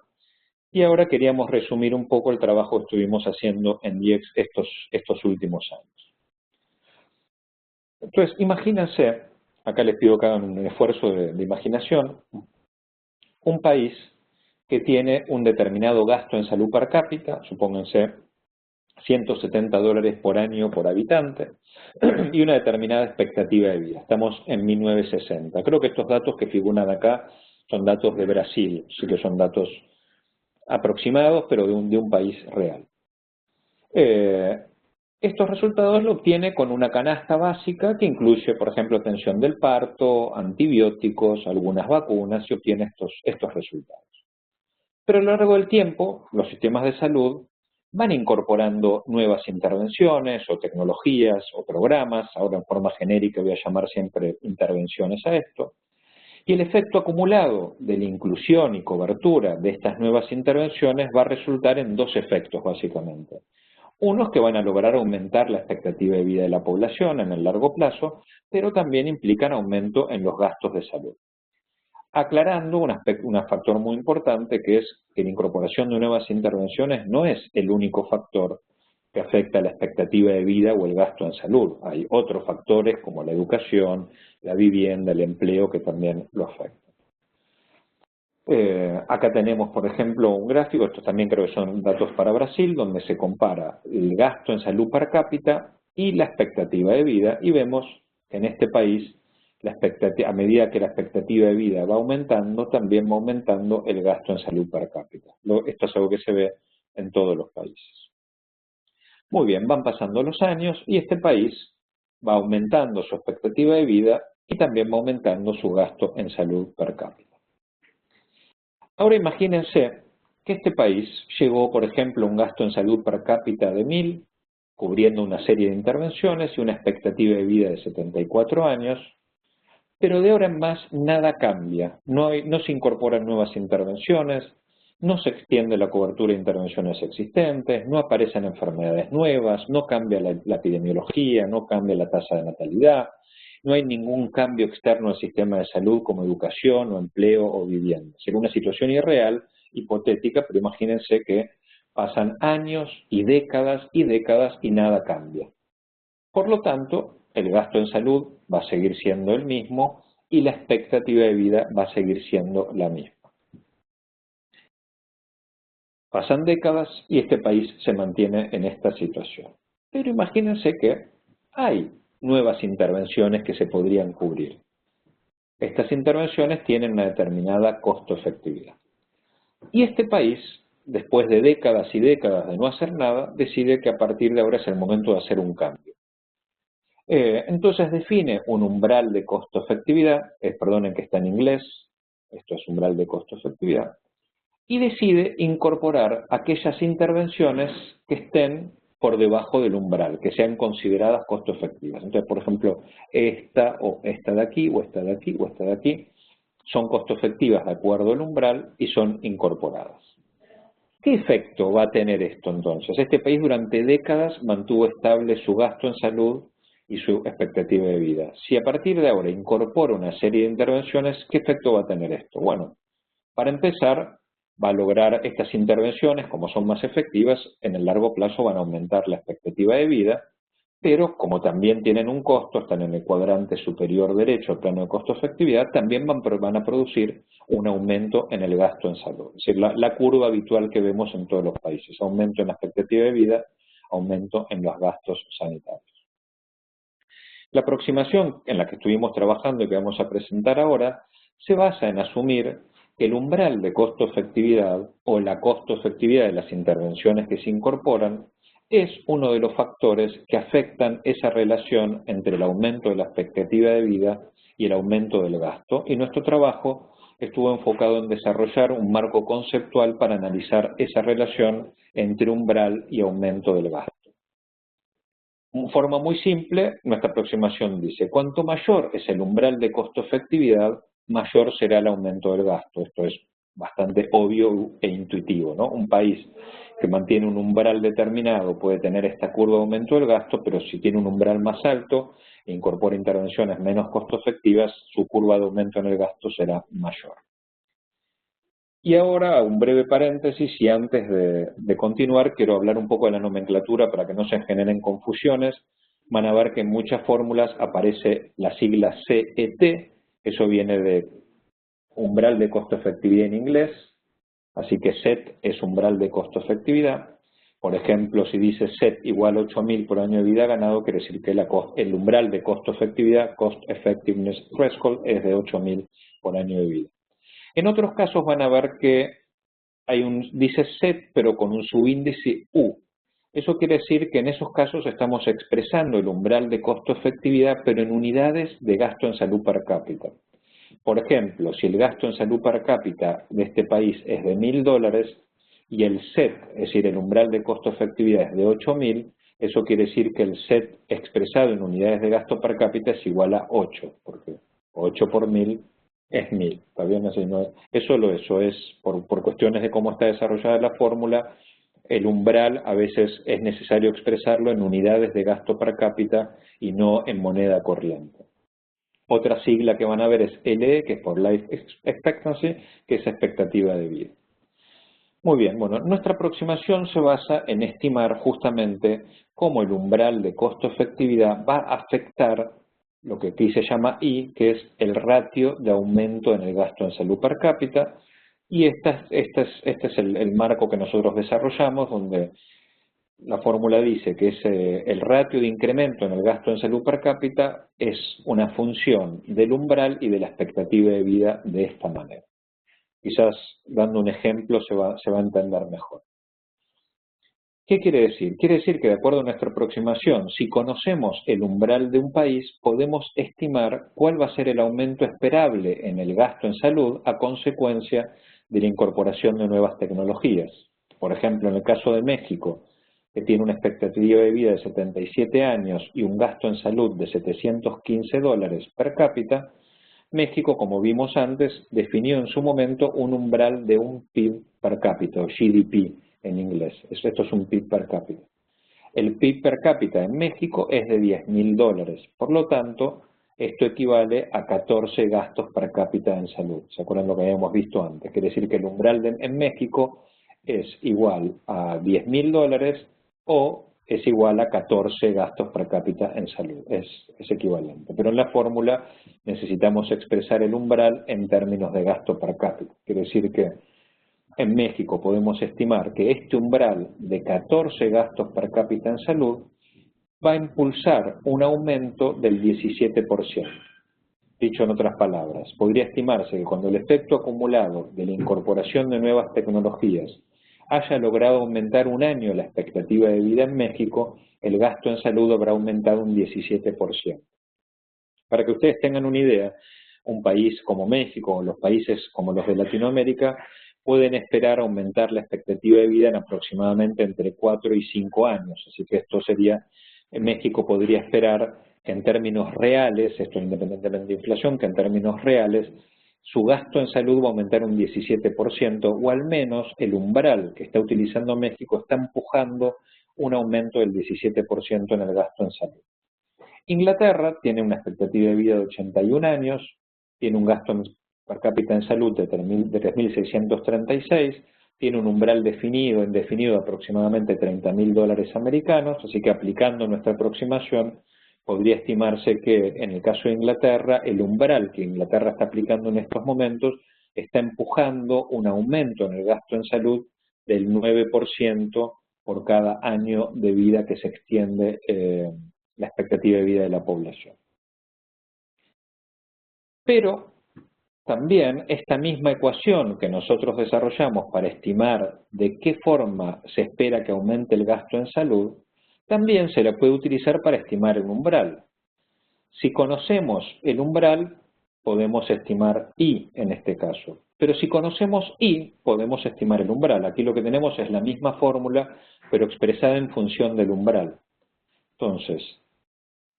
Speaker 2: Y ahora queríamos resumir un poco el trabajo que estuvimos haciendo en DIEX estos últimos años. Entonces, imagínense, acá les pido que hagan un esfuerzo de imaginación, un país que tiene un determinado gasto en salud per cápita, supónganse 170 dólares por año por habitante, y una determinada expectativa de vida. Estamos en 1960. Creo que estos datos que figuran acá son datos de Brasil, sí que son datos aproximados, pero de un país real. Estos resultados lo obtiene con una canasta básica que incluye, por ejemplo, atención del parto, antibióticos, algunas vacunas, y obtiene estos resultados. Pero a lo largo del tiempo, los sistemas de salud van incorporando nuevas intervenciones o tecnologías o programas, ahora en forma genérica voy a llamar siempre intervenciones a esto, y el efecto acumulado de la inclusión y cobertura de estas nuevas intervenciones va a resultar en dos efectos básicamente. Unos que van a lograr aumentar la expectativa de vida de la población en el largo plazo, pero también implican aumento en los gastos de salud. Aclarando un factor muy importante que es que la incorporación de nuevas intervenciones no es el único factor que afecta la expectativa de vida o el gasto en salud. Hay otros factores como la educación, la vivienda, el empleo que también lo afectan. Acá tenemos, por ejemplo, un gráfico, estos también creo que son datos para Brasil, donde se compara el gasto en salud per cápita y la expectativa de vida, y vemos que en este país, a medida que la expectativa de vida va aumentando, también va aumentando el gasto en salud per cápita. Esto es algo que se ve en todos los países. Muy bien, van pasando los años y este país va aumentando su expectativa de vida y también va aumentando su gasto en salud per cápita. Ahora imagínense que este país llegó, por ejemplo, a un gasto en salud per cápita de 1.000, cubriendo una serie de intervenciones y una expectativa de vida de 74 años, pero de ahora en más nada cambia, no se incorporan nuevas intervenciones, no se extiende la cobertura de intervenciones existentes, no aparecen enfermedades nuevas, no cambia la epidemiología, no cambia la tasa de natalidad, no hay ningún cambio externo al sistema de salud como educación o empleo o vivienda. Sería una situación irreal, hipotética, pero imagínense que pasan años y décadas y nada cambia. Por lo tanto, el gasto en salud va a seguir siendo el mismo y la expectativa de vida va a seguir siendo la misma. Pasan décadas y este país se mantiene en esta situación. Pero imagínense que hay nuevas intervenciones que se podrían cubrir. estas intervenciones tienen una determinada costo-efectividad. Y este país, después de décadas y décadas de no hacer nada, decide que a partir de ahora es el momento de hacer un cambio. Entonces define un umbral de costo-efectividad, perdonen que está en inglés, esto es umbral de costo-efectividad, y decide incorporar aquellas intervenciones que estén por debajo del umbral, que sean consideradas costo-efectivas. Entonces, por ejemplo, esta o esta de aquí, o esta de aquí, o esta de aquí, son costo-efectivas de acuerdo al umbral y son incorporadas. ¿Qué efecto va a tener esto entonces? Este país durante décadas mantuvo estable su gasto en salud y su expectativa de vida. Si a partir de ahora incorpora una serie de intervenciones, ¿qué efecto va a tener esto? Bueno, para empezar, va a lograr estas intervenciones, como son más efectivas, en el largo plazo van a aumentar la expectativa de vida, pero como también tienen un costo, están en el cuadrante superior derecho, plano de costo-efectividad, también van a producir un aumento en el gasto en salud. Es decir, la curva habitual que vemos en todos los países, aumento en la expectativa de vida, aumento en los gastos sanitarios. La aproximación en la que estuvimos trabajando y que vamos a presentar ahora se basa en asumir que el umbral de costo-efectividad o la costo-efectividad de las intervenciones que se incorporan es uno de los factores que afectan esa relación entre el aumento de la expectativa de vida y el aumento del gasto, y nuestro trabajo estuvo enfocado en desarrollar un marco conceptual para analizar esa relación entre umbral y aumento del gasto. De forma muy simple, nuestra aproximación dice, cuanto mayor es el umbral de costo-efectividad, mayor será el aumento del gasto. Esto es bastante obvio e intuitivo, ¿no? Un país que mantiene un umbral determinado puede tener esta curva de aumento del gasto, pero si tiene un umbral más alto e incorpora intervenciones menos costo-efectivas, su curva de aumento en el gasto será mayor. Y ahora, un breve paréntesis, y antes de continuar, quiero hablar un poco de la nomenclatura para que no se generen confusiones. Van a ver que en muchas fórmulas aparece la sigla CET, eso viene de umbral de costo-efectividad en inglés, así que SET es umbral de costo-efectividad. Por ejemplo, si dice SET igual 8.000 por año de vida ganado, quiere decir que el umbral de costo-efectividad, Cost Effectiveness Threshold, es de 8.000 por año de vida. En otros casos van a ver que dice SET, pero con un subíndice U. Eso quiere decir que en esos casos estamos expresando el umbral de costo-efectividad, pero en unidades de gasto en salud per cápita. Por ejemplo, si el gasto en salud per cápita de este país es de $1.000 y el SET, es decir, el umbral de costo-efectividad es de 8.000, eso quiere decir que el SET expresado en unidades de gasto per cápita es igual a 8, porque 8 por 1.000 es 1.000, ¿está bien? Así no es solo eso, es por cuestiones de cómo está desarrollada la fórmula, el umbral a veces es necesario expresarlo en unidades de gasto per cápita y no en moneda corriente. Otra sigla que van a ver es LE, que es por Life Expectancy, que es expectativa de vida. Muy bien, bueno, nuestra aproximación se basa en estimar justamente cómo el umbral de costo-efectividad va a afectar lo que aquí se llama I, que es el ratio de aumento en el gasto en salud per cápita, y este es el marco que nosotros desarrollamos, donde la fórmula dice que el ratio de incremento en el gasto en salud per cápita es una función del umbral y de la expectativa de vida de esta manera. Quizás dando un ejemplo se va a entender mejor. ¿Qué quiere decir? Quiere decir que de acuerdo a nuestra aproximación, si conocemos el umbral de un país, podemos estimar cuál va a ser el aumento esperable en el gasto en salud a consecuencia de la incorporación de nuevas tecnologías. Por ejemplo, en el caso de México, que tiene una expectativa de vida de 77 años y un gasto en salud de $715 per cápita, México, como vimos antes, definió en su momento un umbral de un PIB per cápita, o GDP en inglés. Esto es un PIB per cápita. El PIB per cápita en México es de $10.000. Por lo tanto, esto equivale a 14 gastos per cápita en salud. ¿Se acuerdan lo que habíamos visto antes? Quiere decir que el umbral en México es igual a $10.000 o es igual a 14 gastos per cápita en salud. Es equivalente. Pero en la fórmula necesitamos expresar el umbral en términos de gasto per cápita. Quiere decir que en México podemos estimar que este umbral de 14 gastos per cápita en salud va a impulsar un aumento del 17%. Dicho en otras palabras, podría estimarse que cuando el efecto acumulado de la incorporación de nuevas tecnologías haya logrado aumentar un año la expectativa de vida en México, el gasto en salud habrá aumentado un 17%. Para que ustedes tengan una idea, un país como México o los países como los de Latinoamérica pueden esperar aumentar la expectativa de vida en aproximadamente entre 4 y 5 años. Así que esto sería, en México podría esperar que en términos reales, esto independientemente de inflación, que en términos reales su gasto en salud va a aumentar un 17%, o al menos el umbral que está utilizando México está empujando un aumento del 17% en el gasto en salud. Inglaterra tiene una expectativa de vida de 81 años, tiene un gasto per cápita en salud de 3.636, tiene un umbral definido, indefinido de aproximadamente $30.000 americanos, así que aplicando nuestra aproximación, podría estimarse que en el caso de Inglaterra, el umbral que Inglaterra está aplicando en estos momentos está empujando un aumento en el gasto en salud del 9% por cada año de vida que se extiende la expectativa de vida de la población. Pero también esta misma ecuación que nosotros desarrollamos para estimar de qué forma se espera que aumente el gasto en salud, también se la puede utilizar para estimar el umbral. Si conocemos el umbral, podemos estimar I en este caso. Pero si conocemos I, podemos estimar el umbral. Aquí lo que tenemos es la misma fórmula, pero expresada en función del umbral. Entonces,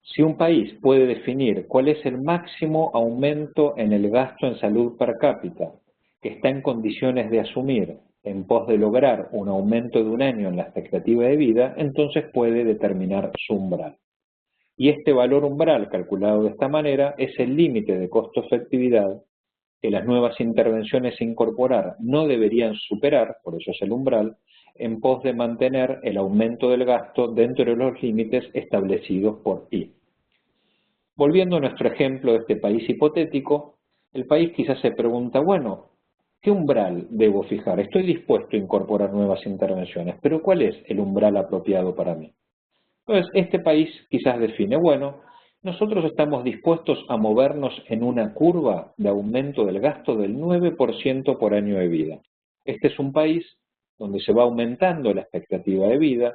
Speaker 2: si un país puede definir cuál es el máximo aumento en el gasto en salud per cápita que está en condiciones de asumir en pos de lograr un aumento de un año en la expectativa de vida, entonces puede determinar su umbral. Y este valor umbral, calculado de esta manera, es el límite de costo-efectividad que las nuevas intervenciones a incorporar no deberían superar, por eso es el umbral, en pos de mantener el aumento del gasto dentro de los límites establecidos por I. Volviendo a nuestro ejemplo de este país hipotético, el país quizás se pregunta, bueno, ¿qué umbral debo fijar? Estoy dispuesto a incorporar nuevas intervenciones, pero ¿cuál es el umbral apropiado para mí? Entonces, este país quizás define, bueno, nosotros estamos dispuestos a movernos en una curva de aumento del gasto del 9% por año de vida. Este es un país donde se va aumentando la expectativa de vida,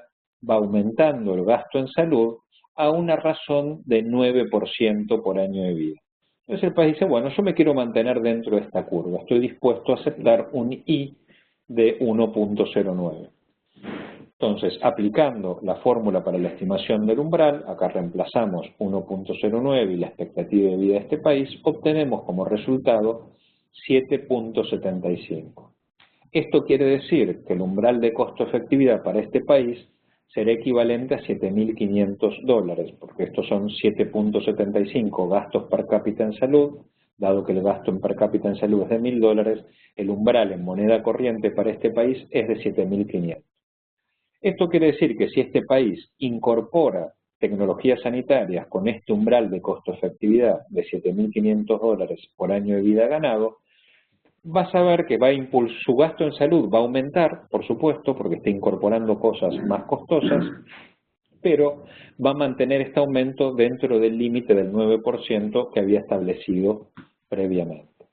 Speaker 2: va aumentando el gasto en salud a una razón de 9% por año de vida. Entonces el país dice, bueno, yo me quiero mantener dentro de esta curva, estoy dispuesto a aceptar un I de 1.09. Entonces, aplicando la fórmula para la estimación del umbral, acá reemplazamos 1.09 y la expectativa de vida de este país, obtenemos como resultado 7.75. Esto quiere decir que el umbral de costo-efectividad para este país será equivalente a $7.500, porque estos son 7.75 gastos per cápita en salud, dado que el gasto en per cápita en salud es de $1.000, el umbral en moneda corriente para este país es de 7.500. Esto quiere decir que si este país incorpora tecnologías sanitarias con este umbral de costo-efectividad de $7.500 por año de vida ganado, vas a ver que su gasto en salud va a aumentar, por supuesto, porque está incorporando cosas más costosas, pero va a mantener este aumento dentro del límite del 9% que había establecido previamente.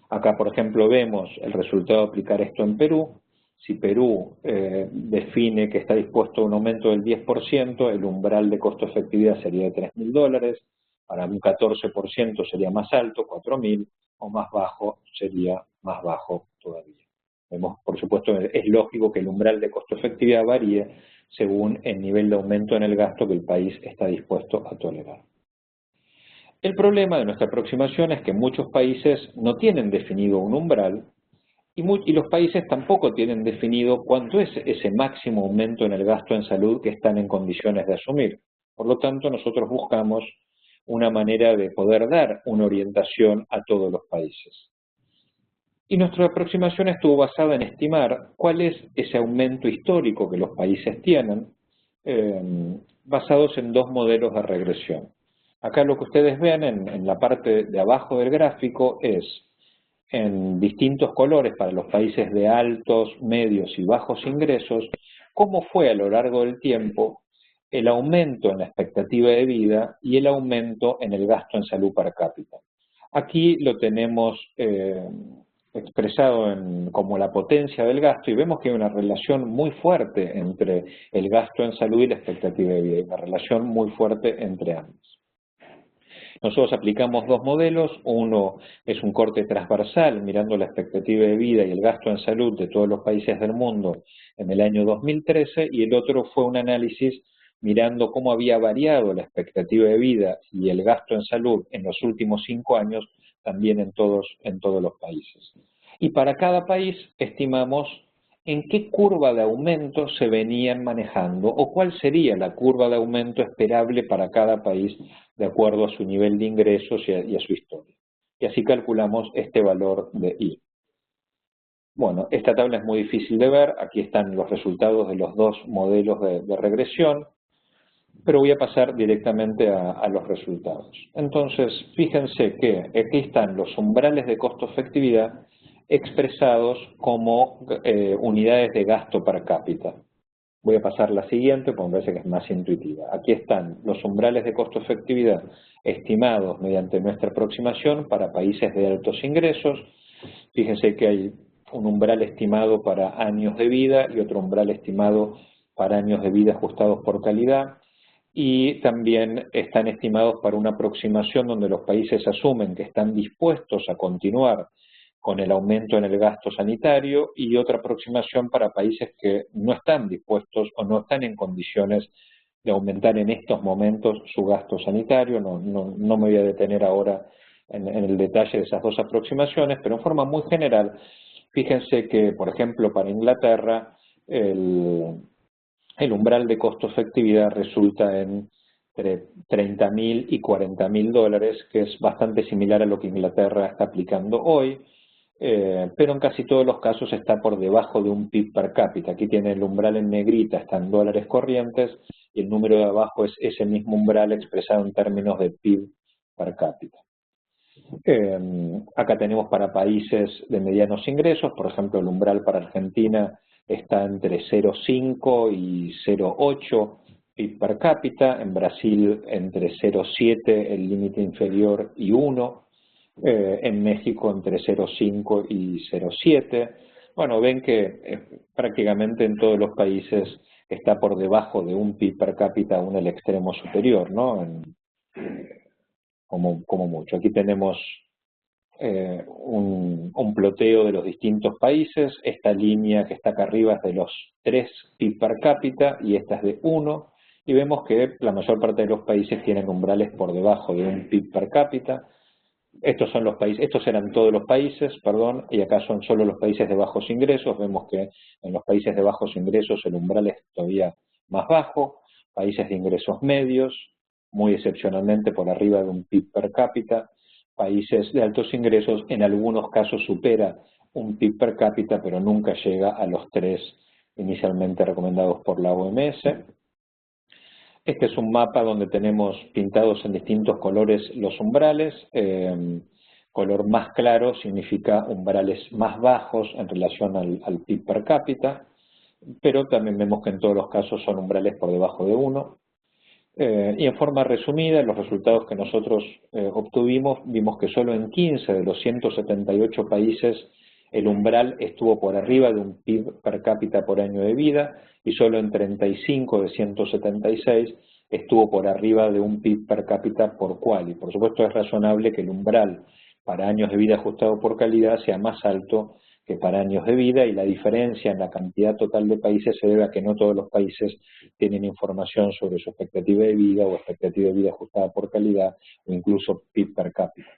Speaker 2: Acá, por ejemplo, vemos el resultado de aplicar esto en Perú. Si Perú define que está dispuesto a un aumento del 10%, el umbral de costo-efectividad sería de $3.000, para un 14% sería más alto, 4.000, o más bajo sería más bajo todavía. Vemos, por supuesto, es lógico que el umbral de costo-efectividad varíe según el nivel de aumento en el gasto que el país está dispuesto a tolerar. El problema de nuestra aproximación es que muchos países no tienen definido un umbral y los países tampoco tienen definido cuánto es ese máximo aumento en el gasto en salud que están en condiciones de asumir. Por lo tanto, nosotros buscamos una manera de poder dar una orientación a todos los países. Y nuestra aproximación estuvo basada en estimar cuál es ese aumento histórico que los países tienen, basados en dos modelos de regresión. Acá lo que ustedes ven en la parte de abajo del gráfico es en distintos colores para los países de altos, medios y bajos ingresos, cómo fue a lo largo del tiempo el aumento en la expectativa de vida y el aumento en el gasto en salud per cápita. Aquí lo tenemos expresado como la potencia del gasto y vemos que hay una relación muy fuerte entre el gasto en salud y la expectativa de vida, hay una relación muy fuerte entre ambos. Nosotros aplicamos dos modelos, uno es un corte transversal mirando la expectativa de vida y el gasto en salud de todos los países del mundo en el año 2013 y el otro fue un análisis mirando cómo había variado la expectativa de vida y el gasto en salud en los últimos 5 años también en todos los países. Y para cada país estimamos en qué curva de aumento se venían manejando o cuál sería la curva de aumento esperable para cada país de acuerdo a su nivel de ingresos y a su historia. Y así calculamos este valor de I. Bueno, esta tabla es muy difícil de ver, aquí están los resultados de los dos modelos de regresión, pero voy a pasar directamente a los resultados. Entonces, fíjense que aquí están los umbrales de costo-efectividad expresados como unidades de gasto per cápita. Voy a pasar la siguiente porque me parece que es más intuitiva. Aquí están los umbrales de costo-efectividad estimados mediante nuestra aproximación para países de altos ingresos. Fíjense que hay un umbral estimado para años de vida y otro umbral estimado para años de vida ajustados por calidad. Y también están estimados para una aproximación donde los países asumen que están dispuestos a continuar con el aumento en el gasto sanitario y otra aproximación para países que no están dispuestos o no están en condiciones de aumentar en estos momentos su gasto sanitario. No me voy a detener ahora en el detalle de esas dos aproximaciones, pero en forma muy general, fíjense que, por ejemplo, para Inglaterra, el umbral de costo-efectividad resulta entre $30.000 y $40.000, que es bastante similar a lo que Inglaterra está aplicando hoy, pero en casi todos los casos está por debajo de un PIB per cápita. Aquí tiene el umbral en negrita, está en dólares corrientes, y el número de abajo es ese mismo umbral expresado en términos de PIB per cápita. Acá tenemos para países de medianos ingresos, por ejemplo, el umbral para Argentina está entre 0,5 y 0,8 PIB per cápita, en Brasil entre 0,7 el límite inferior y 1, en México entre 0,5 y 0,7. Bueno, ven que prácticamente en todos los países está por debajo de un PIB per cápita aún el extremo superior, ¿no? Como mucho. Aquí tenemos un ploteo de los distintos países. Esta línea que está acá arriba es de los 3 PIB per cápita y esta es de 1. Y vemos que la mayor parte de los países tienen umbrales por debajo de un PIB per cápita. Estos eran todos los países, perdón, y acá son solo los países de bajos ingresos. Vemos que en los países de bajos ingresos el umbral es todavía más bajo. Países de ingresos medios, muy excepcionalmente por arriba de un PIB per cápita. Países de altos ingresos, en algunos casos supera un PIB per cápita, pero nunca llega a los 3 inicialmente recomendados por la OMS. Este es un mapa donde tenemos pintados en distintos colores los umbrales. Color más claro significa umbrales más bajos en relación al PIB per cápita, pero también vemos que en todos los casos son umbrales por debajo de 1. Y en forma resumida, los resultados que nosotros obtuvimos, vimos que solo en 15 de los 178 países el umbral estuvo por arriba de un PIB per cápita por año de vida y solo en 35 de 176 estuvo por arriba de un PIB per cápita por cual. Y por supuesto es razonable que el umbral para años de vida ajustado por calidad sea más alto que para años de vida, y la diferencia en la cantidad total de países se debe a que no todos los países tienen información sobre su expectativa de vida o expectativa de vida ajustada por calidad o incluso PIB per cápita.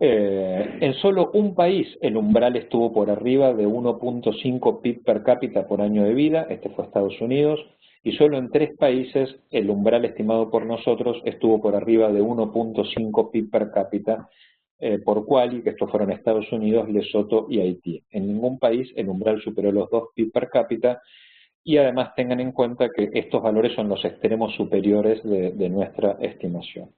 Speaker 2: En solo un país el umbral estuvo por arriba de 1.5 PIB per cápita por año de vida, este fue Estados Unidos, y solo en 3 países el umbral estimado por nosotros estuvo por arriba de 1.5 PIB per cápita por cual, que estos fueron Estados Unidos, Lesoto y Haití. En ningún país el umbral superó los 2 PIB per cápita, y además tengan en cuenta que estos valores son los extremos superiores de nuestra estimación.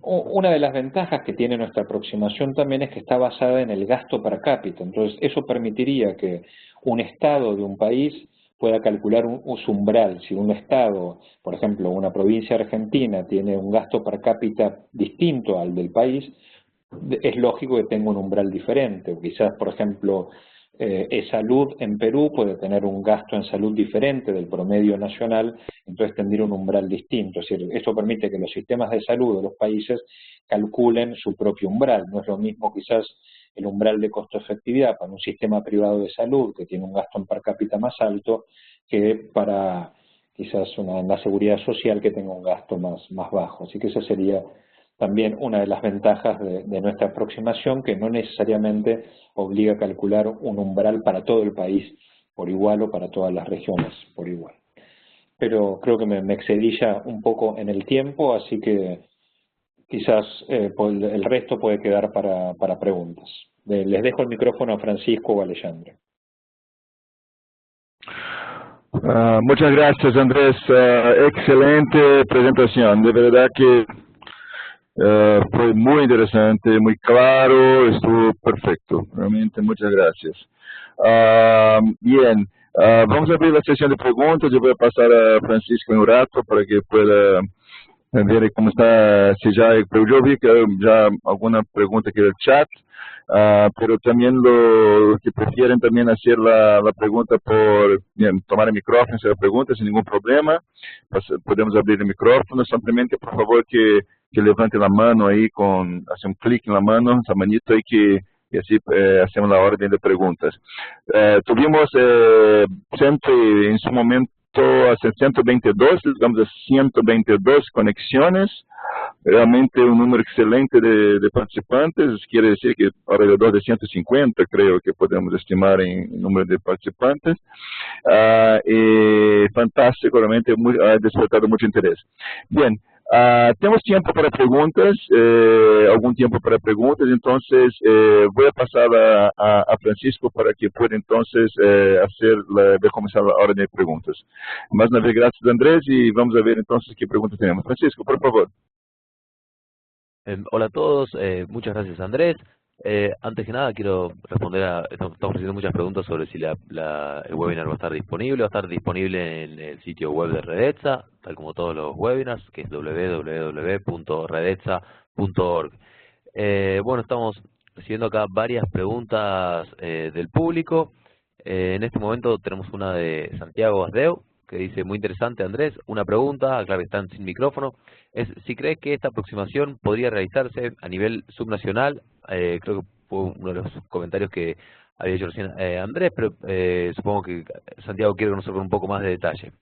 Speaker 2: Una de las ventajas que tiene nuestra aproximación también es que está basada en el gasto per cápita. Entonces, eso permitiría que un estado de un país pueda calcular su umbral. Si un estado, por ejemplo, una provincia argentina tiene un gasto per cápita distinto al del país, es lógico que tenga un umbral diferente. O quizás, por ejemplo, salud en Perú puede tener un gasto en salud diferente del promedio nacional, entonces tendría un umbral distinto. Es decir, eso permite que los sistemas de salud de los países calculen su propio umbral. No es lo mismo quizás el umbral de costo-efectividad para un sistema privado de salud que tiene un gasto en per cápita más alto que para quizás la seguridad social que tenga un gasto más bajo. Así que esa sería también una de las ventajas de nuestra aproximación, que no necesariamente obliga a calcular un umbral para todo el país por igual o para todas las regiones por igual. Pero creo que me excedí ya un poco en el tiempo, así que quizás el resto puede quedar para preguntas. Les dejo el micrófono a Francisco o a Alejandro.
Speaker 1: Muchas gracias, Andrés. Excelente presentación. De verdad que fue muy interesante, muy claro, estuvo perfecto. Realmente, muchas gracias. Bien, vamos a abrir la sesión de preguntas. Yo voy a pasar a Francisco en un rato para que pueda ver cómo está, si ya, pero yo vi que hay ya alguna pregunta aquí en el chat, pero también los que prefieren también hacer la pregunta por, bien, tomar el micrófono, hacer la pregunta sin ningún problema, pues podemos abrir el micrófono, simplemente por favor que levante la mano ahí, hace un clic en la mano, esa manito ahí y así hacemos la orden de preguntas. Tuvimos en su momento hace 122, digamos a 122 conexiones, realmente un número excelente de participantes, quiere decir que alrededor de 150 creo que podemos estimar en número de participantes. Fantástico, realmente ha despertado mucho interés. Bien, tenemos tiempo para preguntas, algún tiempo para preguntas, entonces voy a pasar a Francisco para que pueda entonces comenzar la hora de preguntas. Más una vez, gracias Andrés, y vamos a ver entonces qué preguntas tenemos. Francisco, por favor.
Speaker 3: Hola a todos, muchas gracias Andrés. Antes que nada quiero responder estamos recibiendo muchas preguntas sobre si el webinar va a estar disponible. Va a estar disponible en el sitio web de Redetza, tal como todos los webinars, que es www.redetza.org. Bueno, estamos recibiendo acá varias preguntas del público. En este momento tenemos una de Santiago Asdeu, que dice: muy interesante Andrés, una pregunta, claro que están sin micrófono, es si crees que esta aproximación podría realizarse a nivel subnacional. Creo que fue uno de los comentarios que había hecho recién Andrés, pero supongo que Santiago quiere conocer con un poco más de detalle.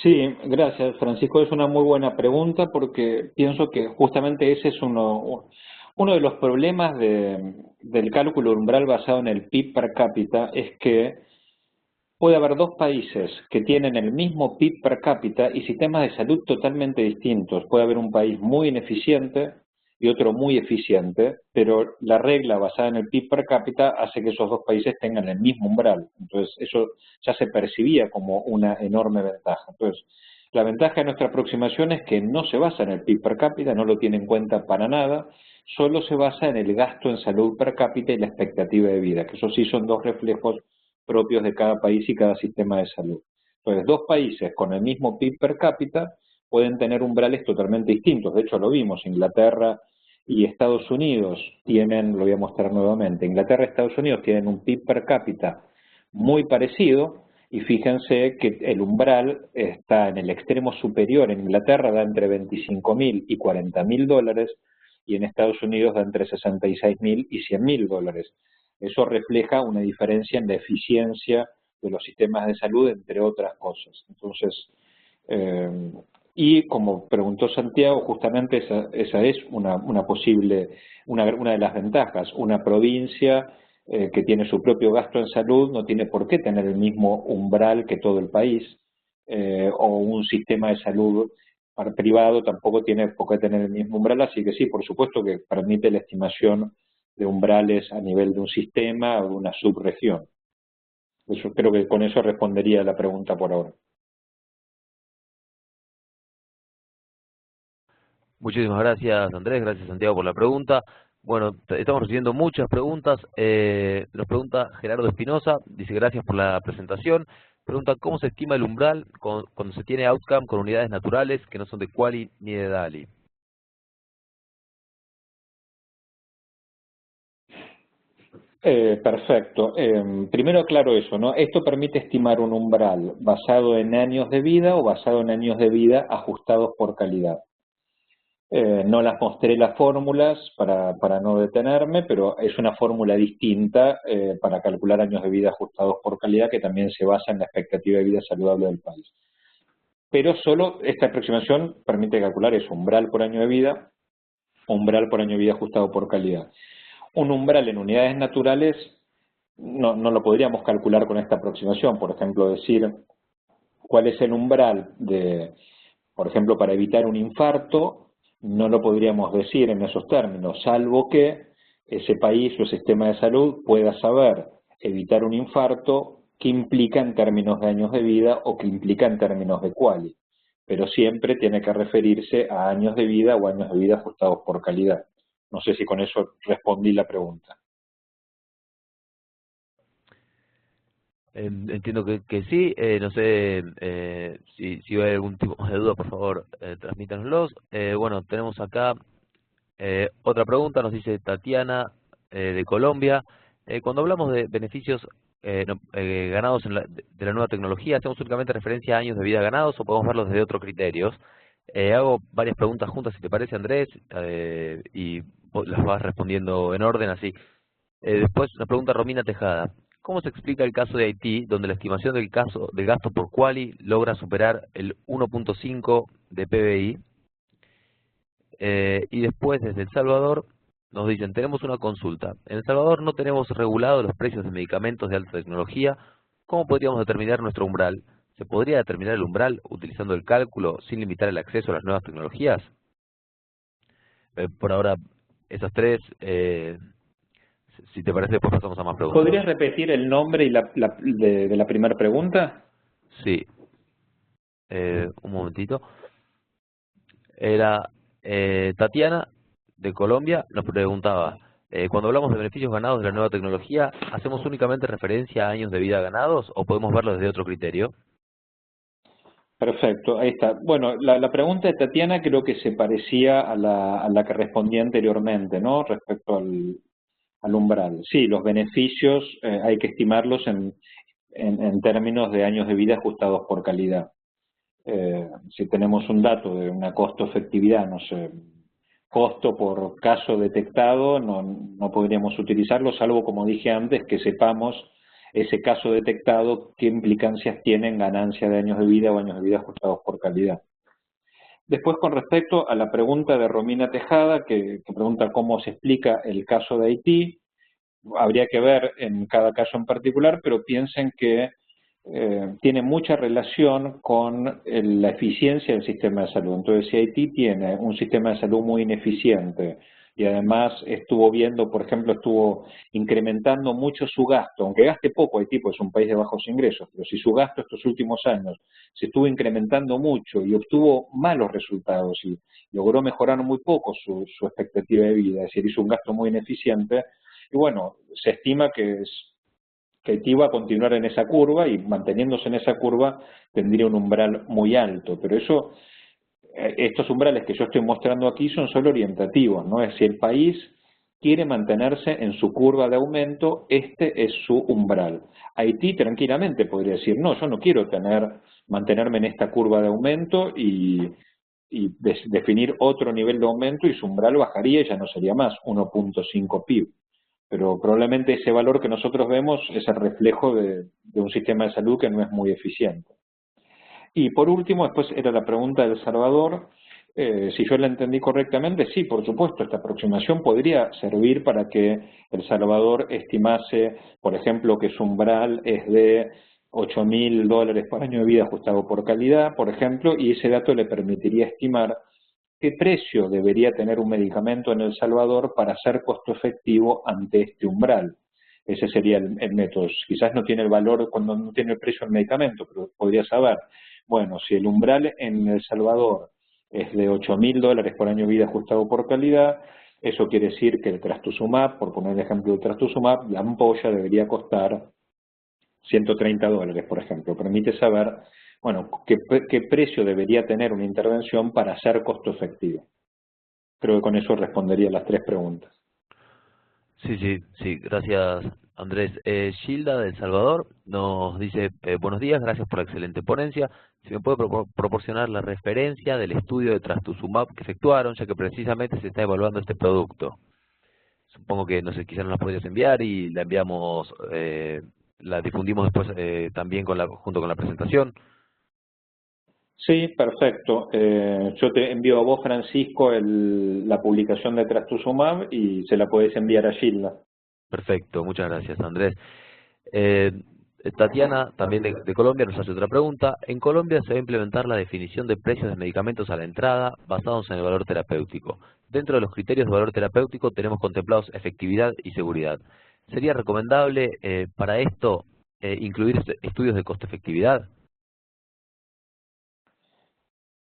Speaker 2: Sí, gracias Francisco, es una muy buena pregunta porque pienso que justamente ese es uno de los problemas del cálculo umbral basado en el PIB per cápita, es que puede haber dos países que tienen el mismo PIB per cápita y sistemas de salud totalmente distintos. Puede haber un país muy ineficiente y otro muy eficiente, pero la regla basada en el PIB per cápita hace que esos dos países tengan el mismo umbral. Entonces, eso ya se percibía como una enorme ventaja. Entonces, la ventaja de nuestra aproximación es que no se basa en el PIB per cápita, no lo tiene en cuenta para nada, solo se basa en el gasto en salud per cápita y la expectativa de vida, que eso sí son dos reflejos propios de cada país y cada sistema de salud. Entonces, dos países con el mismo PIB per cápita pueden tener umbrales totalmente distintos. De hecho, lo vimos, Inglaterra y Estados Unidos tienen, lo voy a mostrar nuevamente, Inglaterra y Estados Unidos tienen un PIB per cápita muy parecido, y fíjense que el umbral está en el extremo superior. En Inglaterra da entre 25.000 y 40.000 dólares, y en Estados Unidos da entre 66.000 y 100.000 dólares. Eso refleja una diferencia en la eficiencia de los sistemas de salud, entre otras cosas. Entonces, y como preguntó Santiago, justamente esa es una de las ventajas. Una provincia que tiene su propio gasto en salud no tiene por qué tener el mismo umbral que todo el país, o un sistema de salud privado tampoco tiene por qué tener el mismo umbral, así que sí, por supuesto que permite la estimación de umbrales a nivel de un sistema o de una subregión. Yo creo que con eso respondería a la pregunta por ahora.
Speaker 3: Muchísimas gracias Andrés, gracias Santiago por la pregunta. Bueno, estamos recibiendo muchas preguntas. Nos pregunta Gerardo Espinosa, dice gracias por la presentación. Pregunta, ¿cómo se estima el umbral cuando se tiene outcome con unidades naturales que no son de Quali ni de DALI?
Speaker 2: Perfecto. Primero aclaro eso, ¿no? Esto permite estimar un umbral basado en años de vida o basado en años de vida ajustados por calidad. No las mostré las fórmulas para no detenerme, pero es una fórmula distinta para calcular años de vida ajustados por calidad que también se basa en la expectativa de vida saludable del país. Pero solo esta aproximación permite calcular eso, umbral por año de vida, umbral por año de vida ajustado por calidad. Un umbral en unidades naturales no lo podríamos calcular con esta aproximación. Por ejemplo, decir cuál es el umbral por ejemplo, para evitar un infarto, no lo podríamos decir en esos términos, salvo que ese país o sistema de salud pueda saber evitar un infarto que implica en términos de años de vida o que implica en términos de quali. Pero siempre tiene que referirse a años de vida o años de vida ajustados por calidad. No sé si con eso respondí la pregunta.
Speaker 3: Entiendo que sí, no sé si hay algún tipo de duda, por favor, transmítanoslos. Bueno, tenemos acá otra pregunta, nos dice Tatiana de Colombia. Cuando hablamos de beneficios ganados de la nueva tecnología, ¿hacemos únicamente referencia a años de vida ganados o podemos verlos desde otros criterios? Hago varias preguntas juntas, si te parece, Andrés, y las vas respondiendo en orden, así. Después nos pregunta Romina Tejada. ¿Cómo se explica el caso de Haití, donde la estimación del gasto por quali logra superar el 1.5 de PBI? Y después, desde El Salvador, nos dicen, tenemos una consulta. En El Salvador no tenemos regulados los precios de medicamentos de alta tecnología. ¿Cómo podríamos determinar nuestro umbral? ¿Se podría determinar el umbral utilizando el cálculo sin limitar el acceso a las nuevas tecnologías? Por ahora, esas tres... si te parece, después pasamos a más preguntas.
Speaker 2: ¿Podrías repetir el nombre y de la primera pregunta?
Speaker 3: Sí. Un momentito. Era Tatiana, de Colombia, nos preguntaba, cuando hablamos de beneficios ganados de la nueva tecnología, ¿hacemos únicamente referencia a años de vida ganados o podemos verlo desde otro criterio?
Speaker 2: Perfecto, ahí está. Bueno, la pregunta de Tatiana creo que se parecía a la que respondí anteriormente, ¿no? Respecto al umbral. Sí, los beneficios hay que estimarlos en términos de años de vida ajustados por calidad. Si tenemos un dato de una costo-efectividad, no sé, costo por caso detectado, no podríamos utilizarlo, salvo, como dije antes, que sepamos ese caso detectado qué implicancias tiene en ganancia de años de vida o años de vida ajustados por calidad. Después, con respecto a la pregunta de Romina Tejada, que pregunta cómo se explica el caso de Haití, habría que ver en cada caso en particular, pero piensen que tiene mucha relación con la eficiencia del sistema de salud. Entonces, si Haití tiene un sistema de salud muy ineficiente y además por ejemplo, estuvo incrementando mucho su gasto, aunque gaste poco, Haití pues es un país de bajos ingresos, pero si su gasto estos últimos años se estuvo incrementando mucho y obtuvo malos resultados y logró mejorar muy poco su expectativa de vida, es decir, hizo un gasto muy ineficiente, y bueno, se estima que Haití va a continuar en esa curva y manteniéndose en esa curva tendría un umbral muy alto, pero estos umbrales que yo estoy mostrando aquí son solo orientativos, ¿no? Es si el país quiere mantenerse en su curva de aumento, este es su umbral. Haití tranquilamente podría decir, no, yo no quiero mantenerme en esta curva de aumento y definir otro nivel de aumento y su umbral bajaría y ya no sería más 1.5 PIB. Pero probablemente ese valor que nosotros vemos es el reflejo de un sistema de salud que no es muy eficiente. Y por último, después era la pregunta de El Salvador, si yo la entendí correctamente, sí, por supuesto, esta aproximación podría servir para que El Salvador estimase, por ejemplo, que su umbral es de $8.000 por año de vida ajustado por calidad, por ejemplo, y ese dato le permitiría estimar qué precio debería tener un medicamento en El Salvador para ser costo efectivo ante este umbral. Ese sería el método. Quizás no tiene el valor cuando no tiene el precio del medicamento, pero podría saber, bueno, si el umbral en El Salvador es de $8.000 por año de vida ajustado por calidad, Eso quiere decir que el trastuzumab, por poner el ejemplo del trastuzumab, la ampolla debería costar $130, por ejemplo. Permite saber, bueno, qué precio debería tener una intervención para ser costo efectiva. Creo que con eso respondería las 3 preguntas.
Speaker 3: Sí, gracias Andrés. Gilda de El Salvador nos dice, buenos días, gracias por la excelente ponencia. Si me puede proporcionar la referencia del estudio de trastuzumab que efectuaron, ya que precisamente se está evaluando este producto. Supongo que, no sé, quizás nos la podrías enviar y la enviamos, la difundimos después también junto con la presentación.
Speaker 2: Sí, perfecto. Yo te envío a vos, Francisco, la publicación de trastuzumab y se la podés enviar a Gilda.
Speaker 3: Perfecto, muchas gracias Andrés. Tatiana, también de Colombia, nos hace otra pregunta. En Colombia se va a implementar la definición de precios de medicamentos a la entrada basados en el valor terapéutico. Dentro de los criterios de valor terapéutico tenemos contemplados efectividad y seguridad. ¿Sería recomendable para esto incluir estudios de costo-efectividad?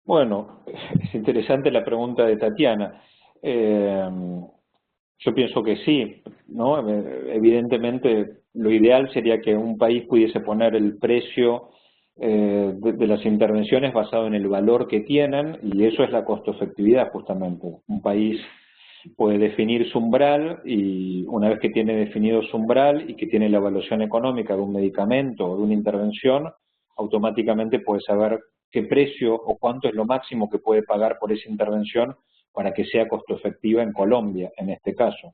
Speaker 2: Bueno, es interesante la pregunta de Tatiana. Yo pienso que sí, ¿no? Evidentemente, lo ideal sería que un país pudiese poner el precio de las intervenciones basado en el valor que tienen, y eso es la costo-efectividad, justamente. Un país puede definir su umbral, y una vez que tiene definido su umbral y que tiene la evaluación económica de un medicamento o de una intervención, automáticamente puede saber qué precio o cuánto es lo máximo que puede pagar por esa intervención para que sea costo efectiva en Colombia, en este caso.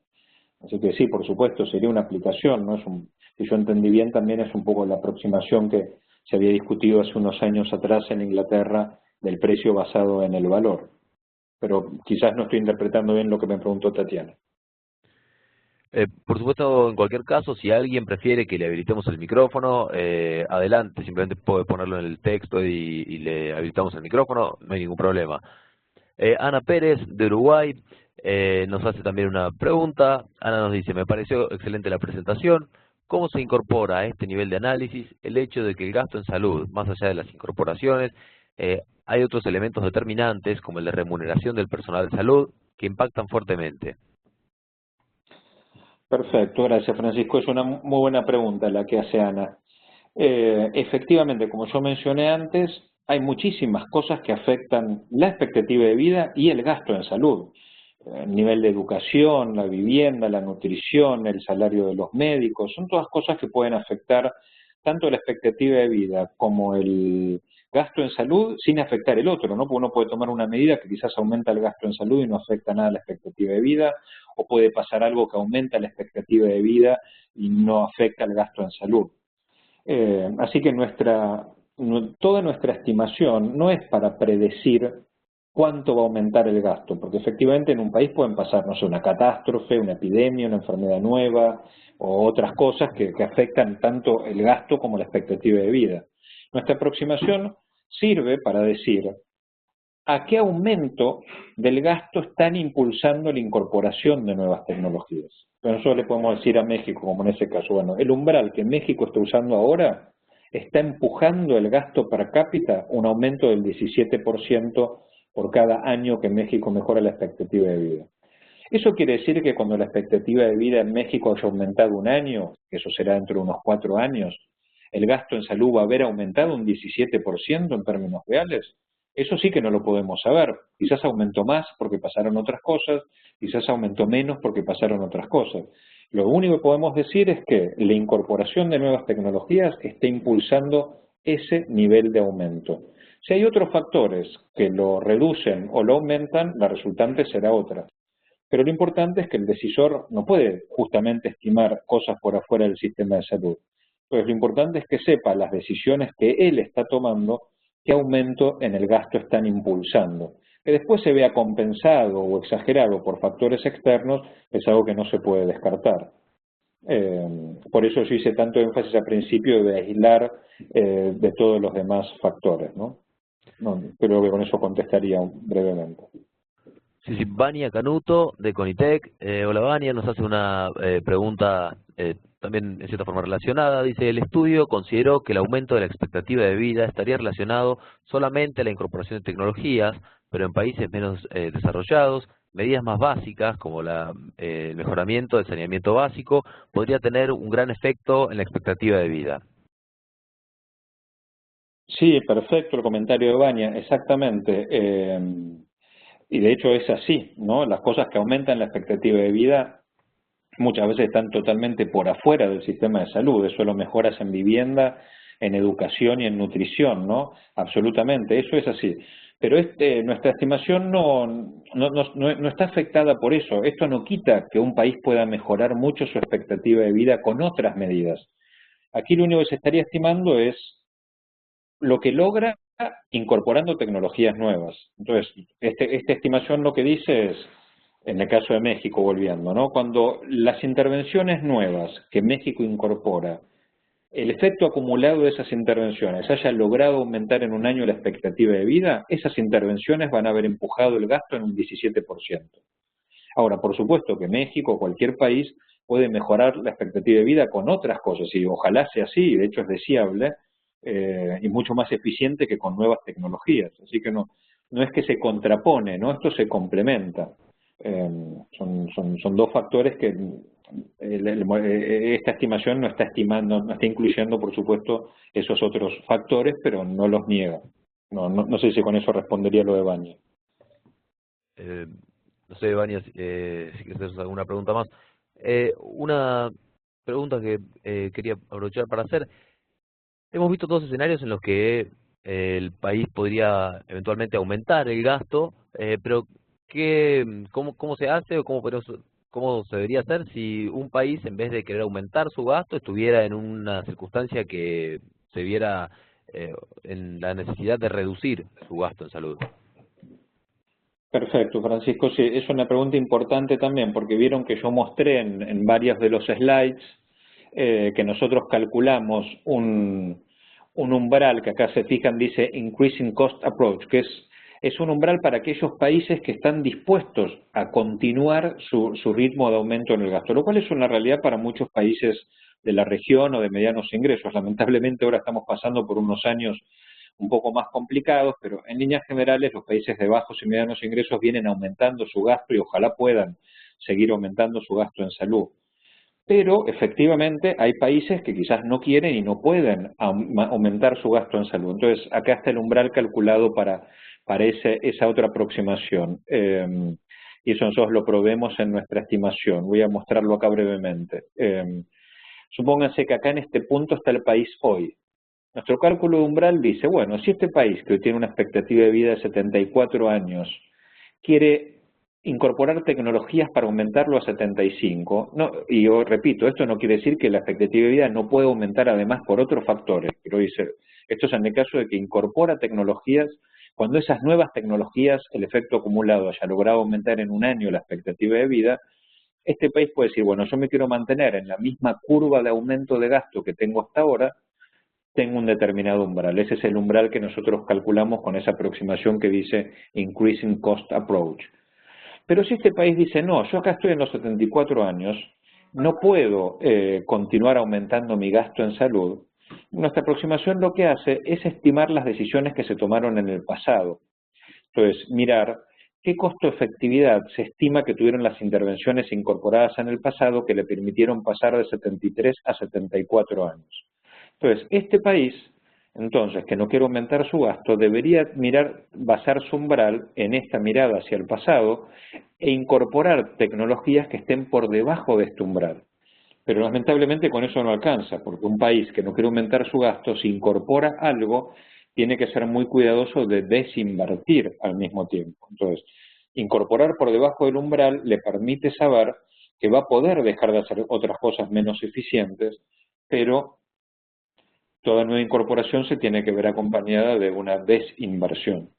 Speaker 2: Así que sí, por supuesto, sería una aplicación, ¿no? Si yo entendí bien, también es un poco la aproximación que se había discutido hace unos años atrás en Inglaterra del precio basado en el valor. Pero quizás no estoy interpretando bien lo que me preguntó Tatiana.
Speaker 3: Por supuesto, en cualquier caso, si alguien prefiere que le habilitemos el micrófono, adelante, simplemente puede ponerlo en el texto y le habilitamos el micrófono, no hay ningún problema. Ana Pérez, de Uruguay, nos hace también una pregunta. Ana nos dice, me pareció excelente la presentación. ¿Cómo se incorpora a este nivel de análisis el hecho de que el gasto en salud, más allá de las incorporaciones, hay otros elementos determinantes, como el de remuneración del personal de salud, que impactan fuertemente?
Speaker 2: Perfecto, gracias Francisco. Es una muy buena pregunta la que hace Ana. Efectivamente, como yo mencioné antes, hay muchísimas cosas que afectan la expectativa de vida y el gasto en salud. El nivel de educación, la vivienda, la nutrición, el salario de los médicos, son todas cosas que pueden afectar tanto la expectativa de vida como el gasto en salud sin afectar el otro, ¿no? Porque uno puede tomar una medida que quizás aumenta el gasto en salud y no afecta nada a la expectativa de vida, o puede pasar algo que aumenta la expectativa de vida y no afecta el gasto en salud. Así que toda nuestra estimación no es para predecir cuánto va a aumentar el gasto, porque efectivamente en un país pueden pasar, no sé, una catástrofe, una epidemia, una enfermedad nueva o otras cosas que afectan tanto el gasto como la expectativa de vida. Nuestra aproximación sirve para decir a qué aumento del gasto están impulsando la incorporación de nuevas tecnologías. Pero nosotros le podemos decir a México, como en ese caso, bueno, el umbral que México está usando ahora está empujando el gasto per cápita un aumento del 17% por cada año que México mejora la expectativa de vida. Eso quiere decir que cuando la expectativa de vida en México haya aumentado un año, que eso será dentro de unos 4 años, el gasto en salud va a haber aumentado un 17% en términos reales. Eso sí que no lo podemos saber. Quizás aumentó más porque pasaron otras cosas, quizás aumentó menos porque pasaron otras cosas. Lo único que podemos decir es que la incorporación de nuevas tecnologías está impulsando ese nivel de aumento. Si hay otros factores que lo reducen o lo aumentan, la resultante será otra. Pero lo importante es que el decisor no puede justamente estimar cosas por afuera del sistema de salud. Pues lo importante es que sepa las decisiones que él está tomando, qué aumento en el gasto están impulsando. Que después se vea compensado o exagerado por factores externos es algo que no se puede descartar. Por eso yo hice tanto énfasis al principio de aislar de todos los demás factores, ¿no? Creo que con eso contestaría brevemente.
Speaker 3: Sí, Vania Canuto, de Conitec. Hola Vania, nos hace una pregunta también en cierta forma relacionada. Dice, el estudio consideró que el aumento de la expectativa de vida estaría relacionado solamente a la incorporación de tecnologías, pero en países menos desarrollados medidas más básicas, como el mejoramiento del saneamiento básico, podría tener un gran efecto en la expectativa de vida.
Speaker 2: Sí, perfecto el comentario de Baña, exactamente. Y de hecho es así, ¿no? Las cosas que aumentan la expectativa de vida muchas veces están totalmente por afuera del sistema de salud. Eso lo mejoras en vivienda, en educación y en nutrición, ¿no? Absolutamente, eso es así. Pero nuestra estimación no está afectada por eso. Esto no quita que un país pueda mejorar mucho su expectativa de vida con otras medidas. Aquí lo único que se estaría estimando es lo que logra incorporando tecnologías nuevas. Entonces, esta estimación lo que dice es, en el caso de México, volviendo, ¿no? Cuando las intervenciones nuevas que México incorpora, el efecto acumulado de esas intervenciones haya logrado aumentar en un año la expectativa de vida, esas intervenciones van a haber empujado el gasto en un 17%. Ahora, por supuesto que México o cualquier país puede mejorar la expectativa de vida con otras cosas, y ojalá sea así, de hecho es deseable, y mucho más eficiente que con nuevas tecnologías. Así que no es que se contrapone, ¿no? Esto se complementa. Son dos factores que esta estimación no está incluyendo, por supuesto, esos otros factores, pero no los niega. No sé si con eso respondería lo de Baña.
Speaker 3: No sé, Vania, si quieres hacer alguna pregunta más. Una pregunta que quería aprovechar para hacer. Hemos visto dos escenarios en los que el país podría eventualmente aumentar el gasto, pero ¿cómo se hace o cómo se debería hacer si un país, en vez de querer aumentar su gasto, estuviera en una circunstancia que se viera en la necesidad de reducir su gasto en salud?
Speaker 2: Perfecto, Francisco. Sí, es una pregunta importante también, porque vieron que yo mostré en varios de los slides que nosotros calculamos un umbral que acá se fijan, dice Increasing Cost Approach, que es un umbral para aquellos países que están dispuestos a continuar su ritmo de aumento en el gasto, lo cual es una realidad para muchos países de la región o de medianos ingresos. Lamentablemente ahora estamos pasando por unos años un poco más complicados, pero en líneas generales los países de bajos y medianos ingresos vienen aumentando su gasto y ojalá puedan seguir aumentando su gasto en salud. Pero efectivamente hay países que quizás no quieren y no pueden aumentar su gasto en salud. Entonces acá está el umbral calculado para esa otra aproximación. Y eso nosotros lo probemos en nuestra estimación. Voy a mostrarlo acá brevemente. Supónganse que acá en este punto está el país hoy. Nuestro cálculo de umbral dice, bueno, si este país, que hoy tiene una expectativa de vida de 74 años, quiere incorporar tecnologías para aumentarlo a 75, y yo repito, esto no quiere decir que la expectativa de vida no puede aumentar además por otros factores, pero dice, esto es en el caso de que incorpora tecnologías, cuando esas nuevas tecnologías, el efecto acumulado haya logrado aumentar en un año la expectativa de vida, este país puede decir, bueno, yo me quiero mantener en la misma curva de aumento de gasto que tengo hasta ahora, tengo un determinado umbral. Ese es el umbral que nosotros calculamos con esa aproximación que dice Increasing Cost Approach. Pero si este país dice, no, yo acá estoy en los 74 años, no puedo continuar aumentando mi gasto en salud, nuestra aproximación lo que hace es estimar las decisiones que se tomaron en el pasado. Entonces, mirar qué costo-efectividad se estima que tuvieron las intervenciones incorporadas en el pasado que le permitieron pasar de 73 a 74 años. Entonces, este país, entonces, que no quiere aumentar su gasto, debería basar su umbral en esta mirada hacia el pasado e incorporar tecnologías que estén por debajo de este umbral. Pero lamentablemente con eso no alcanza, porque un país que no quiere aumentar su gasto, si incorpora algo, tiene que ser muy cuidadoso de desinvertir al mismo tiempo. Entonces, incorporar por debajo del umbral le permite saber que va a poder dejar de hacer otras cosas menos eficientes, pero toda nueva incorporación se tiene que ver acompañada de una desinversión.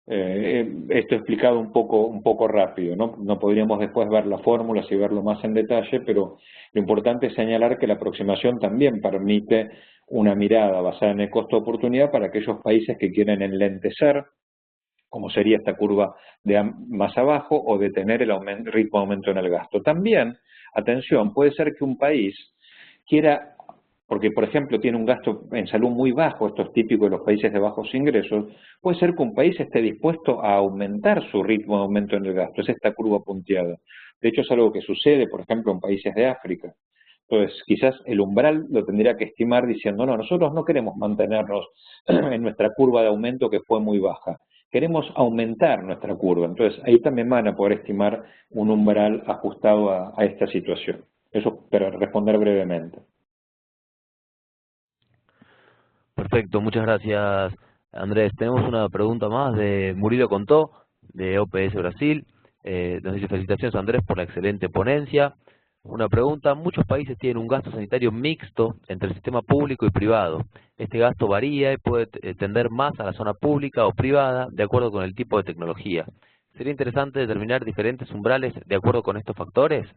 Speaker 2: Esto explicado un poco rápido, ¿no? Podríamos después ver las fórmulas y verlo más en detalle, pero lo importante es señalar que la aproximación también permite una mirada basada en el costo de oportunidad para aquellos países que quieren enlentecer, como sería esta curva de más abajo, o detener el ritmo de aumento en el gasto. También, atención, puede ser que un país quiera porque por ejemplo tiene un gasto en salud muy bajo, esto es típico de los países de bajos ingresos, puede ser que un país esté dispuesto a aumentar su ritmo de aumento en el gasto, es esta curva punteada. De hecho es algo que sucede, por ejemplo, en países de África. Entonces, quizás el umbral lo tendría que estimar diciendo, no, nosotros no queremos mantenernos en nuestra curva de aumento que fue muy baja, queremos aumentar nuestra curva. Entonces, ahí también van a poder estimar un umbral ajustado a esta situación. Eso para responder brevemente.
Speaker 3: Perfecto, muchas gracias, Andrés. Tenemos una pregunta más de Murilo Contó, de OPS Brasil. Nos dice: felicitaciones, Andrés, por la excelente ponencia. Una pregunta: muchos países tienen un gasto sanitario mixto entre el sistema público y privado. Este gasto varía y puede tender más a la zona pública o privada de acuerdo con el tipo de tecnología. ¿Sería interesante determinar diferentes umbrales de acuerdo con estos factores?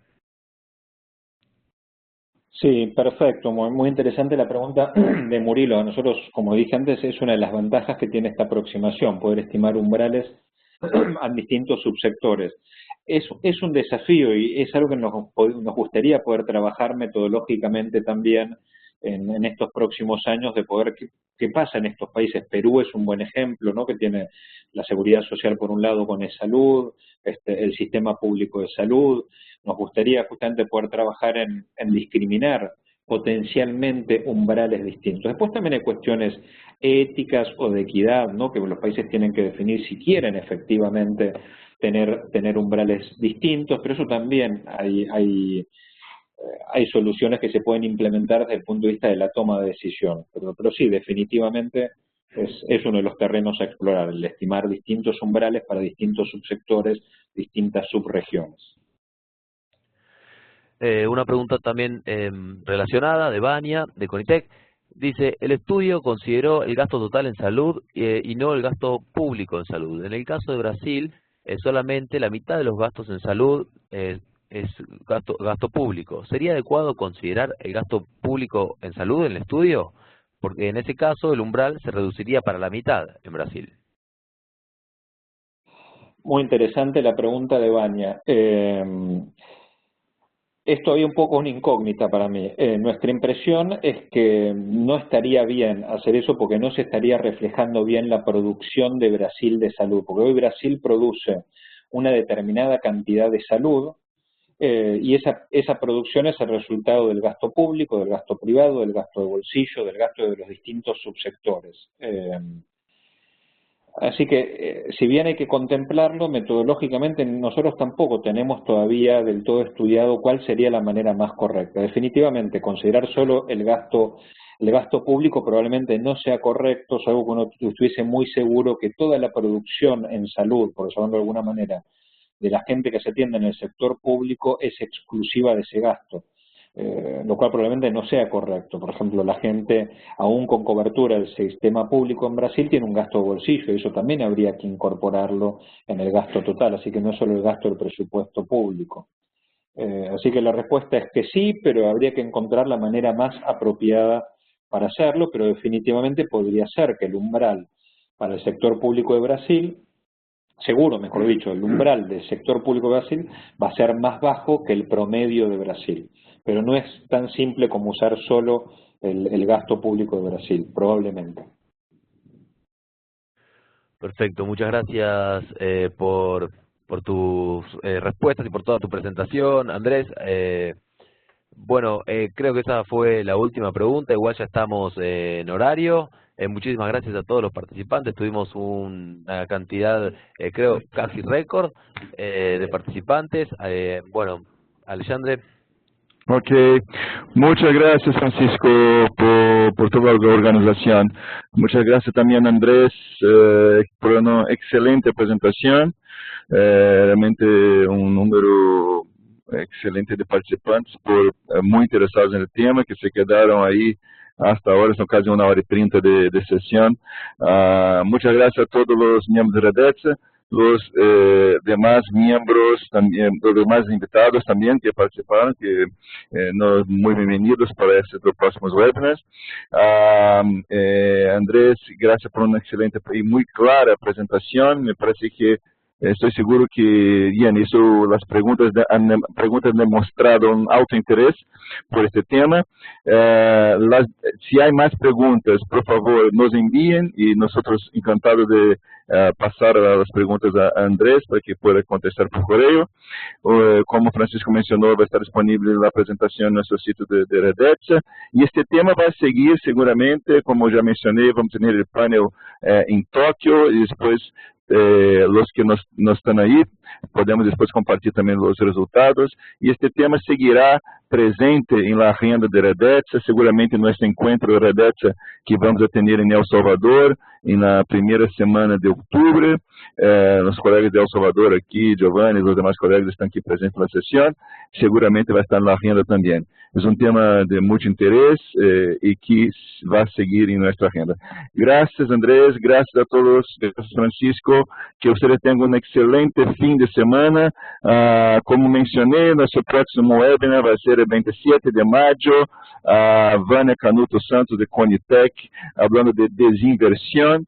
Speaker 2: Sí, perfecto. Muy interesante la pregunta de Murilo. A nosotros, como dije antes, es una de las ventajas que tiene esta aproximación, poder estimar umbrales a distintos subsectores. Es un desafío y es algo que nos gustaría poder trabajar metodológicamente también en estos próximos años, de poder qué pasa en estos países. Perú es un buen ejemplo, ¿no? Que tiene la seguridad social por un lado con e-salud, el sistema público de salud. Nos gustaría justamente poder trabajar en discriminar potencialmente umbrales distintos. Después también hay cuestiones éticas o de equidad, ¿no? Que los países tienen que definir si quieren efectivamente tener umbrales distintos, pero eso también hay soluciones que se pueden implementar desde el punto de vista de la toma de decisión. Pero sí, definitivamente es uno de los terrenos a explorar, el estimar distintos umbrales para distintos subsectores, distintas subregiones.
Speaker 3: Una pregunta también relacionada de Vania, de Conitec. Dice: el estudio consideró el gasto total en salud y no el gasto público en salud. En el caso de Brasil, solamente la mitad de los gastos en salud es gasto público. ¿Sería adecuado considerar el gasto público en salud en el estudio? Porque en ese caso el umbral se reduciría para la mitad en Brasil.
Speaker 2: Muy interesante la pregunta de Vania. Es todavía un poco una incógnita para mí. Nuestra impresión es que no estaría bien hacer eso porque no se estaría reflejando bien la producción de Brasil de salud, porque hoy Brasil produce una determinada cantidad de salud y esa producción es el resultado del gasto público, del gasto privado, del gasto de bolsillo, del gasto de los distintos subsectores. Así que, si bien hay que contemplarlo, metodológicamente nosotros tampoco tenemos todavía del todo estudiado cuál sería la manera más correcta. Definitivamente, considerar solo el gasto público probablemente no sea correcto, salvo que uno estuviese muy seguro que toda la producción en salud, por llamarlo de alguna manera, de la gente que se atiende en el sector público es exclusiva de ese gasto. Lo cual probablemente no sea correcto. Por ejemplo, la gente, aún con cobertura del sistema público en Brasil, tiene un gasto de bolsillo y eso también habría que incorporarlo en el gasto total, así que no es solo el gasto del presupuesto público. Así que la respuesta es que sí, pero habría que encontrar la manera más apropiada para hacerlo, pero definitivamente podría ser que el umbral para el sector público de Brasil, seguro, mejor dicho, el umbral del sector público de Brasil va a ser más bajo que el promedio de Brasil. Pero no es tan simple como usar solo el gasto público de Brasil, probablemente.
Speaker 3: Perfecto, muchas gracias por tus respuestas y por toda tu presentación, Andrés. Bueno, creo que esa fue la última pregunta, igual ya estamos en horario. Muchísimas gracias a todos los participantes, tuvimos una cantidad, creo, casi récord de participantes. Bueno, Alexandre.
Speaker 1: Ok, muchas gracias Francisco por toda la organización. Muchas gracias también Andrés por una excelente presentación. Realmente un número excelente de participantes muy interesados en el tema, que se quedaron ahí hasta ahora, son casi 1h30 de sesión. Muchas gracias a todos los miembros de Redetza, los demás miembros, también, los demás invitados también que participaron, que muy bienvenidos para estos próximos webinars. Andrés, gracias por una excelente y muy clara presentación. Me parece que Estoy seguro que, bien, las preguntas han demostrado un alto interés por este tema. Si hay más preguntas, por favor, nos envíen y nosotros encantados de pasar las preguntas a Andrés para que pueda contestar por correo. Como Francisco mencionó, va a estar disponible la presentación en nuestro sitio de Redetza. Y este tema va a seguir seguramente, como ya mencioné, vamos a tener el panel en Tokio y después los que no están ahí, podemos después compartir también los resultados. Y este tema seguirá presente en la agenda de Redetza, seguramente en nuestro encuentro de Redetza que vamos a tener en El Salvador en la primera semana de octubre. Los colegas de El Salvador aquí, Giovanni y los demás colegas están aquí presentes en la sesión, seguramente va a estar en la agenda también. Es un tema de mucho interés y que va a seguir en nuestra agenda. Gracias Andrés, gracias a todos, gracias Francisco, que ustedes tengan un excelente fin de semana. Como mencioné, nuestro próximo webinar va a ser el 27 de mayo, Vânia Canuto Santos de Conitec, hablando de desinversión,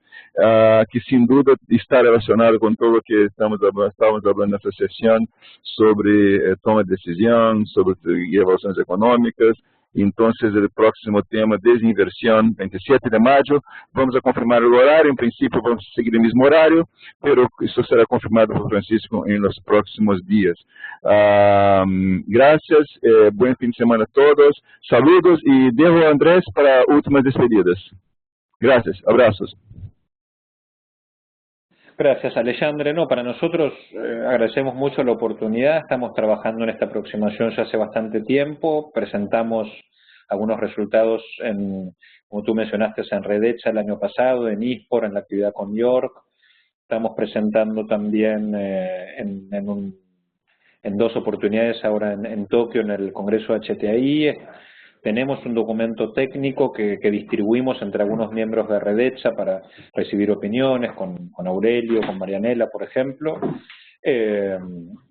Speaker 1: que sin duda está relacionado con todo lo que estamos hablando en esta sesión sobre toma de decisión, sobre evaluaciones económicas. Entonces, el próximo tema, desinversión, 27 de mayo. Vamos a confirmar el horario. En principio, vamos a seguir el mismo horario, pero eso será confirmado por Francisco en los próximos días. Gracias. Buen fin de semana a todos. Saludos y dejo a Andrés para últimas despedidas. Gracias. Abrazos.
Speaker 2: Gracias, Alexandre. No, para nosotros agradecemos mucho la oportunidad. Estamos trabajando en esta aproximación ya hace bastante tiempo. Presentamos algunos resultados, como tú mencionaste, en Redetza el año pasado, en ISPOR, en la actividad con York. Estamos presentando también en dos oportunidades ahora en Tokio, en el Congreso HTI. Tenemos un documento técnico que distribuimos entre algunos miembros de Redetza para recibir opiniones, con Aurelio, con Marianela, por ejemplo,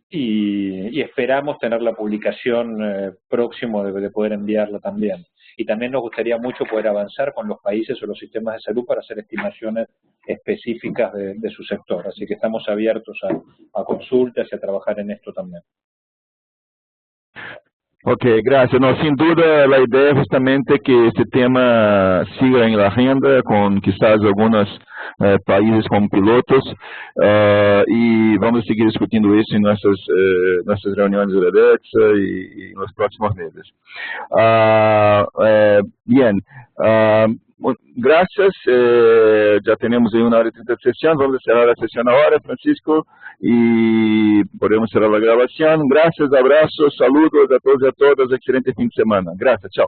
Speaker 2: y esperamos tener la publicación próximo de poder enviarla también. Y también nos gustaría mucho poder avanzar con los países o los sistemas de salud para hacer estimaciones específicas de su sector. Así que estamos abiertos a consultas y a trabajar en esto también.
Speaker 1: Ok, gracias. No, sin duda la idea es justamente que este tema siga en la agenda con quizás algunos países como pilotos y vamos a seguir discutiendo eso en nuestras reuniones de Redetza y en los próximos meses. Bien. Gracias, ya tenemos ahí 1 hora y 30 de sesión, vamos a cerrar la sesión ahora, Francisco, y podemos cerrar la grabación. Gracias, abrazos, saludos a todos y a todas, excelente fin de semana. Gracias, chao.